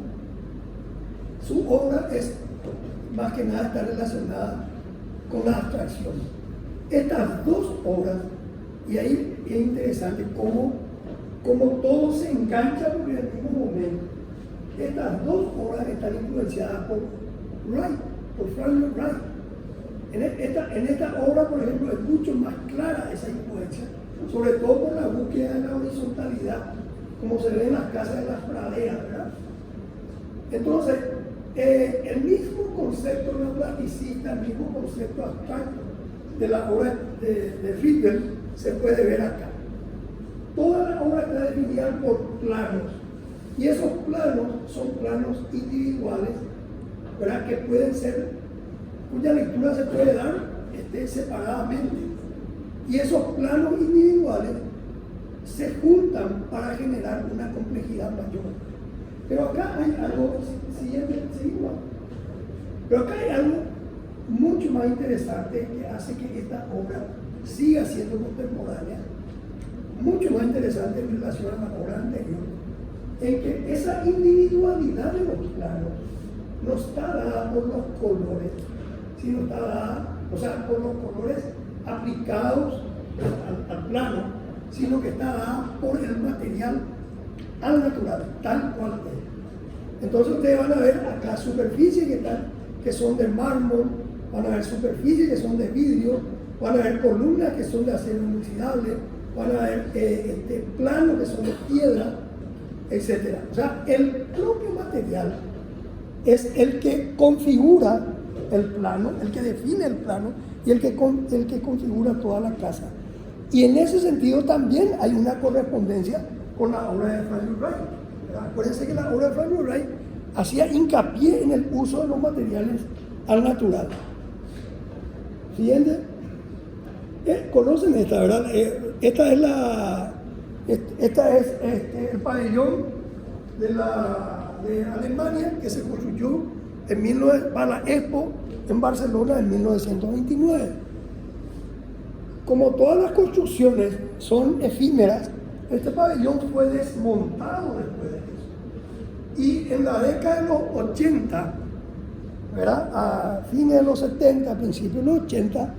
su obra es más que nada está relacionada con la abstracción. Estas dos obras, y ahí es interesante cómo todo se engancha por el mismo momento. Estas dos obras están influenciadas por Wright, por Frank Lloyd Wright. En esta obra, por ejemplo, es mucho más clara esa influencia, sobre todo por la búsqueda de la horizontalidad, como se ve en las casas de las praderas, ¿verdad? Entonces, el mismo concepto neoplasticista, el mismo concepto abstracto de la obra de Riedel se puede ver acá. Toda la obra está definida por planos, y esos planos son planos individuales, ¿verdad? Que pueden ser, cuya lectura se puede dar separadamente. Y esos planos individuales se juntan para generar una complejidad mayor. Pero acá hay algo, pero acá hay algo mucho más interesante que hace que esta obra siga siendo contemporánea, mucho más interesante en relación a la obra anterior, en que esa individualidad de los planos no está dada por los colores, sino está dada, o sea, por los colores aplicados al plano, sino que está dada por el material al natural, tal cual es. Entonces ustedes van a ver acá superficies que son de mármol, van a ver superficies que son de vidrio, van a ver columnas que son de acero inoxidable, van a ver planos que son de piedra, etc. O sea, el propio material es el que configura el plano, el que define el plano y el que configura toda la casa. Y en ese sentido también hay una correspondencia con la obra de Frank Lloyd Wright. Acuérdense que la obra de Frank Lloyd Wright hacía hincapié en el uso de los materiales al natural. Siguiente. Conocen esta, ¿verdad? Esta es el pabellón de Alemania que se construyó para la Expo en Barcelona en 1929. Como todas las construcciones son efímeras, este pabellón fue desmontado después de eso. Y en la década de los 80, ¿verdad? A fines de los 70, a principios de los 80,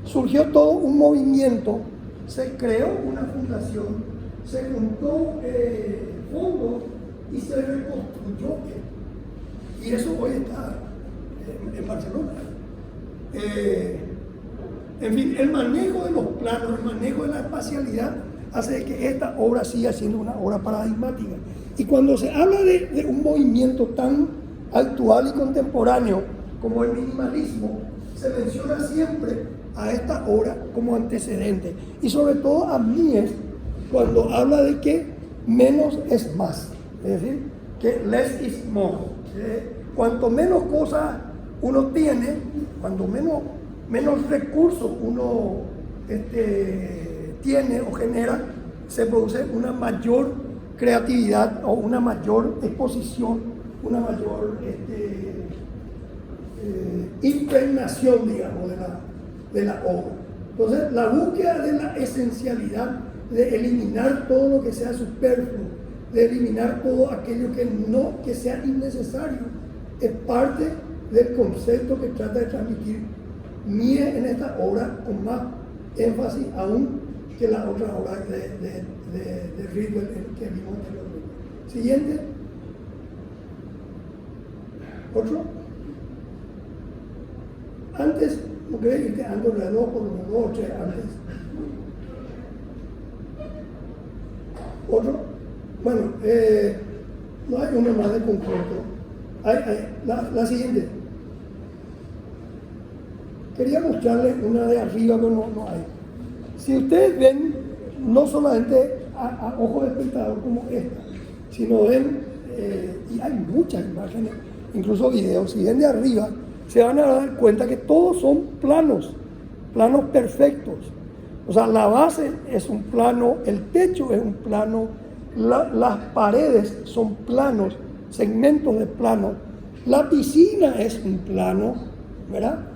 surgió todo un movimiento, se creó una fundación, se juntó fondos y se reconstruyó. Y eso hoy está en Barcelona. En fin, el manejo de los planos, el manejo de la espacialidad hace que esta obra siga siendo una obra paradigmática. Y cuando se habla de un movimiento tan actual y contemporáneo como el minimalismo, se menciona siempre a esta obra como antecedente. Y sobre todo a Mies, cuando habla de que menos es más, es decir, que less is more. Cuanto menos cosas uno tiene, cuanto menos recursos uno tiene o genera, se produce una mayor creatividad o una mayor exposición, una mayor impregnación, digamos, de la obra. Entonces, la búsqueda de la esencialidad, de eliminar todo lo que sea superfluo, de eliminar todo aquello que sea innecesario, es parte del concepto que trata de transmitir Mies en esta obra, con más énfasis aún que la otra obra de Riedel que vimos anteriormente. Siguiente. Otro. Antes, no creo que ando el reloj por lo menos 2 o 3 antes. Otro. Bueno, no hay uno más de conjunto. La siguiente. Quería mostrarles una de arriba, pero no hay. Si ustedes ven, no solamente a ojo de espectador como esta, sino ven, y hay muchas imágenes, incluso videos, si ven de arriba, se van a dar cuenta que todos son planos perfectos. O sea, la base es un plano, el techo es un plano, las paredes son planos, segmentos de plano, la piscina es un plano, ¿verdad?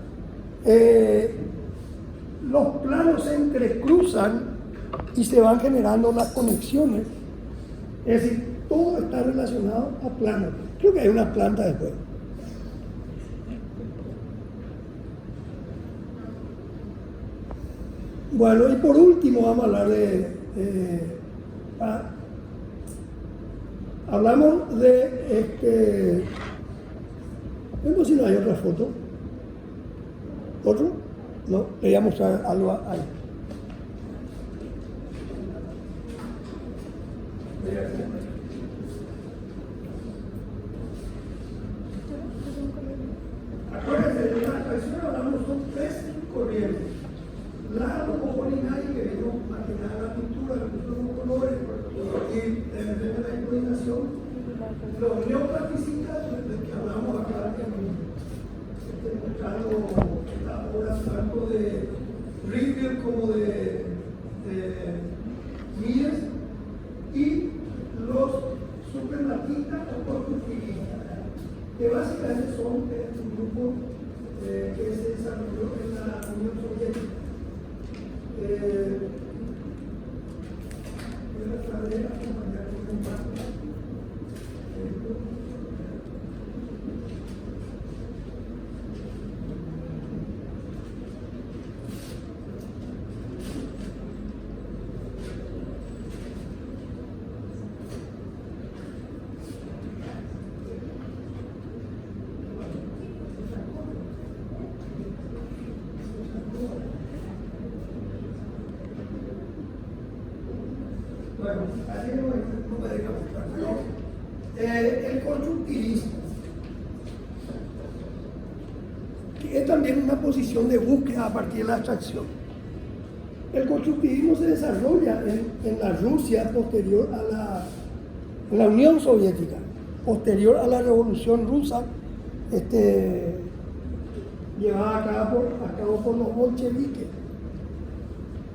Los planos se entrecruzan y se van generando las conexiones. Es decir, todo está relacionado a planos. Creo que hay una planta después. Bueno, y por último vamos a hablar hablamos de vemos si no hay otra foto. ¿Otro? No, le voy a mostrar algo ahí. Acuérdense, de la atracción hablamos son tres corrientes. La homopolinaria, que vino más que nada la pintura, la pintura con colores, y de la imaginación. Los neoplasticistas, de que hablamos acá, mostrando esta obra tanto de Riegel como de Mies, y los suprematistas o constructivistas, que básicamente son un grupo que se desarrolló en la Unión Soviética. Bueno, así no me deja mostrar. El constructivismo, que es también una posición de búsqueda a partir de la abstracción. El constructivismo se desarrolla en la Rusia posterior a la Unión Soviética, posterior a la Revolución Rusa, llevada a cabo por los bolcheviques.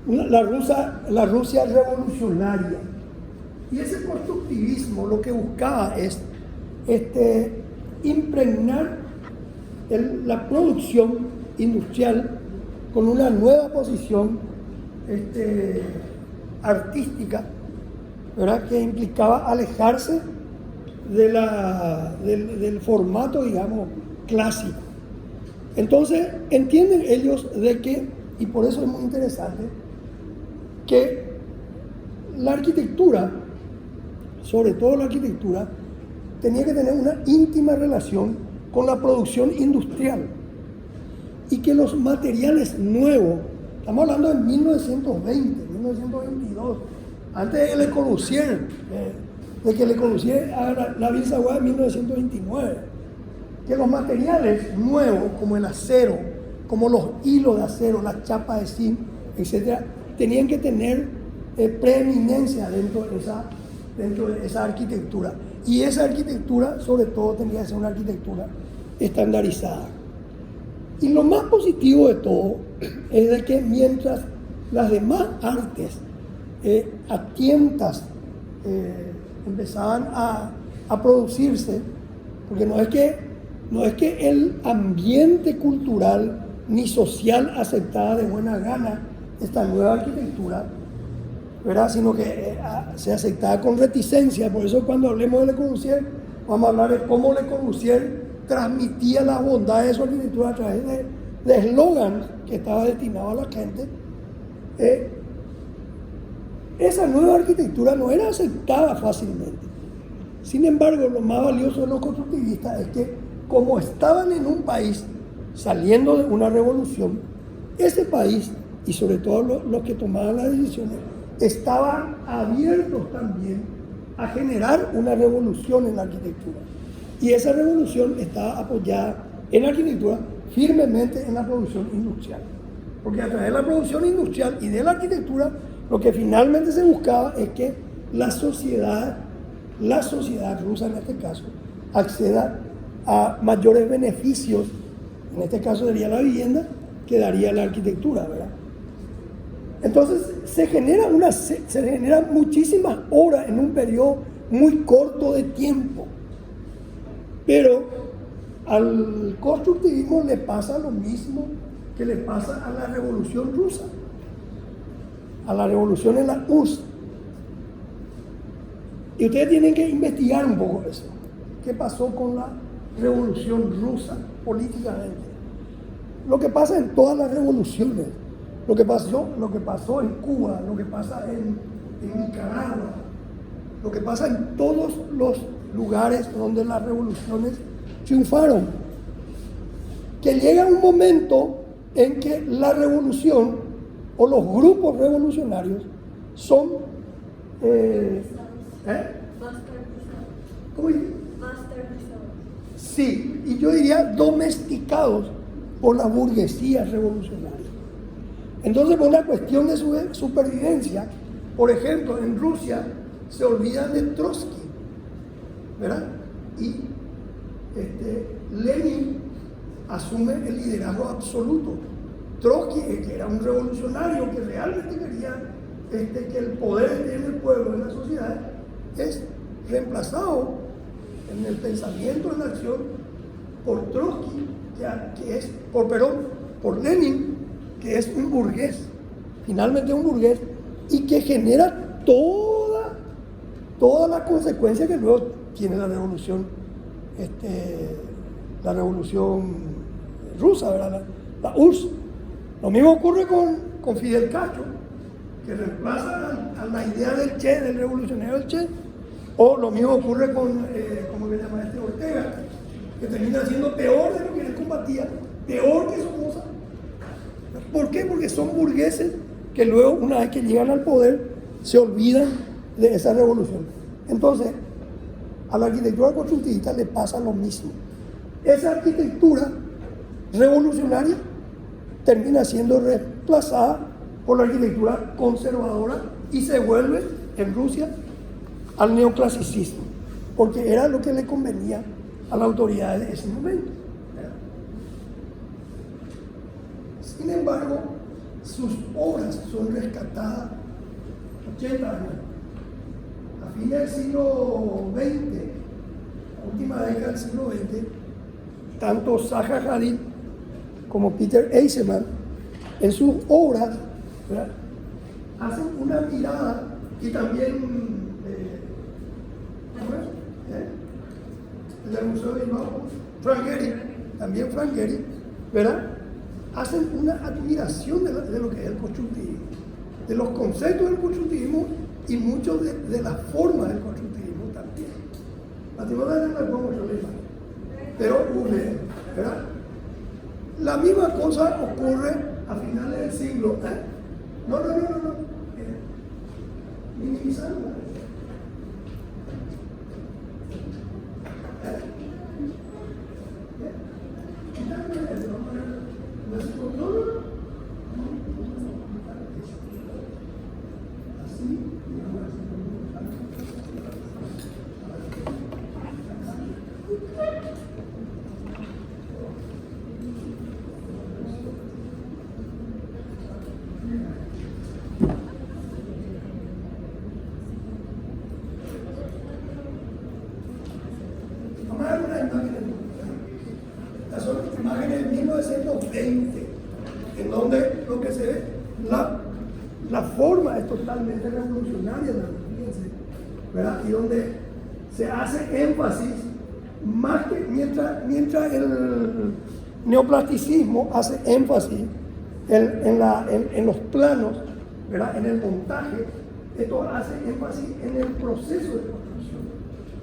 La Rusia revolucionaria. Y ese constructivismo lo que buscaba es impregnar la producción industrial con una nueva posición artística, ¿verdad? Que implicaba alejarse del formato, digamos, clásico. Entonces entienden ellos de que, y por eso es muy interesante, que la arquitectura, sobre todo la arquitectura, tenía que tener una íntima relación con la producción industrial y que los materiales nuevos, estamos hablando de 1920, 1922, antes de Le Corbusier, de que Le Corbusier haga la Ville Savoye en 1929, que los materiales nuevos como el acero, como los hilos de acero, las chapas de zinc, etc., tenían que tener preeminencia dentro de esa arquitectura. Y esa arquitectura, sobre todo, tenía que ser una arquitectura estandarizada. Y lo más positivo de todo es de que mientras las demás artes a tientas empezaban a producirse, porque no es que el ambiente cultural ni social aceptaba de buena gana esta nueva arquitectura, ¿verdad? Sino que se aceptaba con reticencia. Por eso cuando hablemos de Le Corbusier, vamos a hablar de cómo Le Corbusier transmitía las bondades de su arquitectura a través de eslogans que estaba destinado a la gente. Esa nueva arquitectura no era aceptada fácilmente. Sin embargo, lo más valioso de los constructivistas es que, como estaban en un país saliendo de una revolución, ese país, y sobre todo los que tomaban las decisiones, estaban abiertos también a generar una revolución en la arquitectura. Y esa revolución estaba apoyada en la arquitectura firmemente en la producción industrial. Porque a través de la producción industrial y de la arquitectura, lo que finalmente se buscaba es que la sociedad rusa en este caso, acceda a mayores beneficios, en este caso sería la vivienda, que daría la arquitectura, ¿verdad? Entonces se generan muchísimas obras en un periodo muy corto de tiempo. Pero al constructivismo le pasa lo mismo que le pasa a la Revolución Rusa, a la revolución en la URSS. Y ustedes tienen que investigar un poco eso. ¿Qué pasó con la Revolución Rusa políticamente? Lo que pasa en todas las revoluciones. lo que pasó en Cuba, lo que pasa en Nicaragua, lo que pasa en todos los lugares donde las revoluciones triunfaron. Que llega un momento en que la revolución o los grupos revolucionarios son ¿cómo dice? Sí, y yo diría domesticados por la burguesía revolucionaria. Entonces, por una cuestión de supervivencia, por ejemplo, en Rusia se olvidan de Trotsky, ¿verdad? Y Lenin asume el liderazgo absoluto. Trotsky, que era un revolucionario que realmente quería que el poder esté en el pueblo, en la sociedad, es reemplazado en el pensamiento, en la acción, por Trotsky, por Lenin, que es un burgués, finalmente un burgués, y que genera toda la consecuencia que luego tiene la revolución rusa, ¿verdad? La URSS. Lo mismo ocurre con Fidel Castro, que reemplaza a la idea del Che, del revolucionario del Che, o lo mismo ocurre con, ¿cómo se llama Ortega, que termina siendo peor de lo que él combatía, peor que Somoza. ¿Por qué? Porque son burgueses que luego, una vez que llegan al poder, se olvidan de esa revolución. Entonces, a la arquitectura constructivista le pasa lo mismo. Esa arquitectura revolucionaria termina siendo reemplazada por la arquitectura conservadora y se vuelve en Rusia al neoclasicismo, porque era lo que le convenía a la autoridad de ese momento. Sin embargo, sus obras son rescatadas 80 años. A fines del siglo XX, la última década del siglo XX, tanto Zaha Hadid como Peter Eisenman, en sus obras, ¿verdad?, hacen una mirada, y también el del Museo de Bilbao, Frank Gehry, ¿verdad?, hacen una admiración de lo que es el constructivismo, de los conceptos del constructivismo y mucho de la forma del constructivismo también. Lastimosamente no me pongo yo la imagen, pero ¿verdad? La misma cosa ocurre a finales del siglo. No. Minimizando. Vamos a ver unas imágenes. Estas son imágenes de 1920, en donde lo que se ve, la forma es totalmente revolucionaria, ¿verdad? Y donde se hace énfasis, más que mientras el neoplasticismo hace énfasis en los planos, ¿verdad?, en el montaje, esto hace énfasis en el proceso de construcción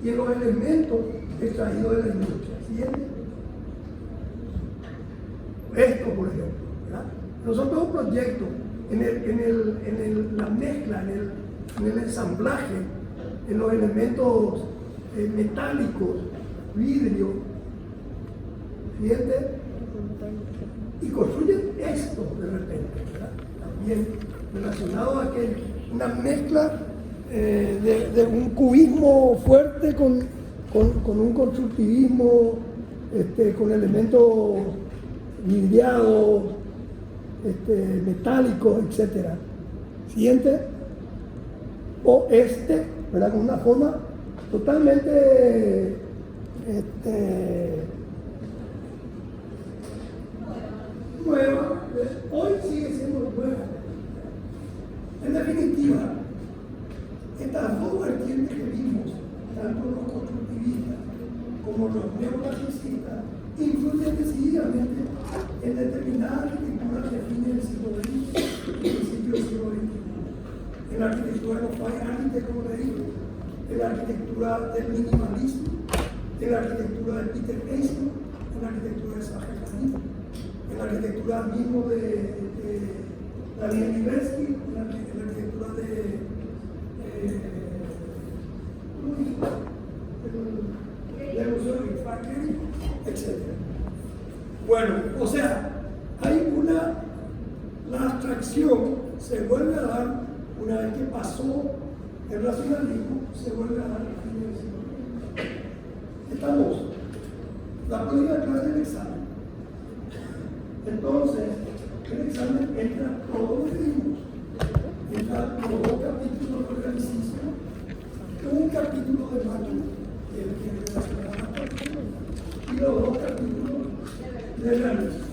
y en los elementos extraídos de la industria. ¿Siguiente? Esto, por ejemplo, ¿verdad? No son todos proyectos en la mezcla, en el ensamblaje, en los elementos metálicos, vidrio, ¿siguiente? Y construyen esto de repente, ¿verdad? También relacionado a que una mezcla de un cubismo fuerte con un constructivismo, con elementos vidriados, metálicos, etc. Siguiente. O ¿verdad?, con una forma totalmente nueva. Hoy sigue siendo nueva. En definitiva, estas dos vertientes que vimos, tanto los constructivistas como los neoclasicistas, influyen decididamente en determinadas arquitecturas arquitectura define el siglo XX, el principio del siglo XXI. En la arquitectura no fue arquitecto, como le digo, en la arquitectura del minimalismo, en la arquitectura del Peter Eastman, en la arquitectura de Zaha Hadid, en la arquitectura mismo de Daniel Libeskind, en la arquitectura del Museo de Franklin, etc. Bueno, o sea, la abstracción se vuelve a dar una vez que pasó el racionalismo, se vuelve a dar el fin del siglo XX. Estamos, la próxima clase del examen. Entonces, el examen entra todo lo que vimos. Entra los dos capítulos de organicismo, un capítulo de máquina, que es el que relaciona a la máquina, y los dos capítulos de realismo.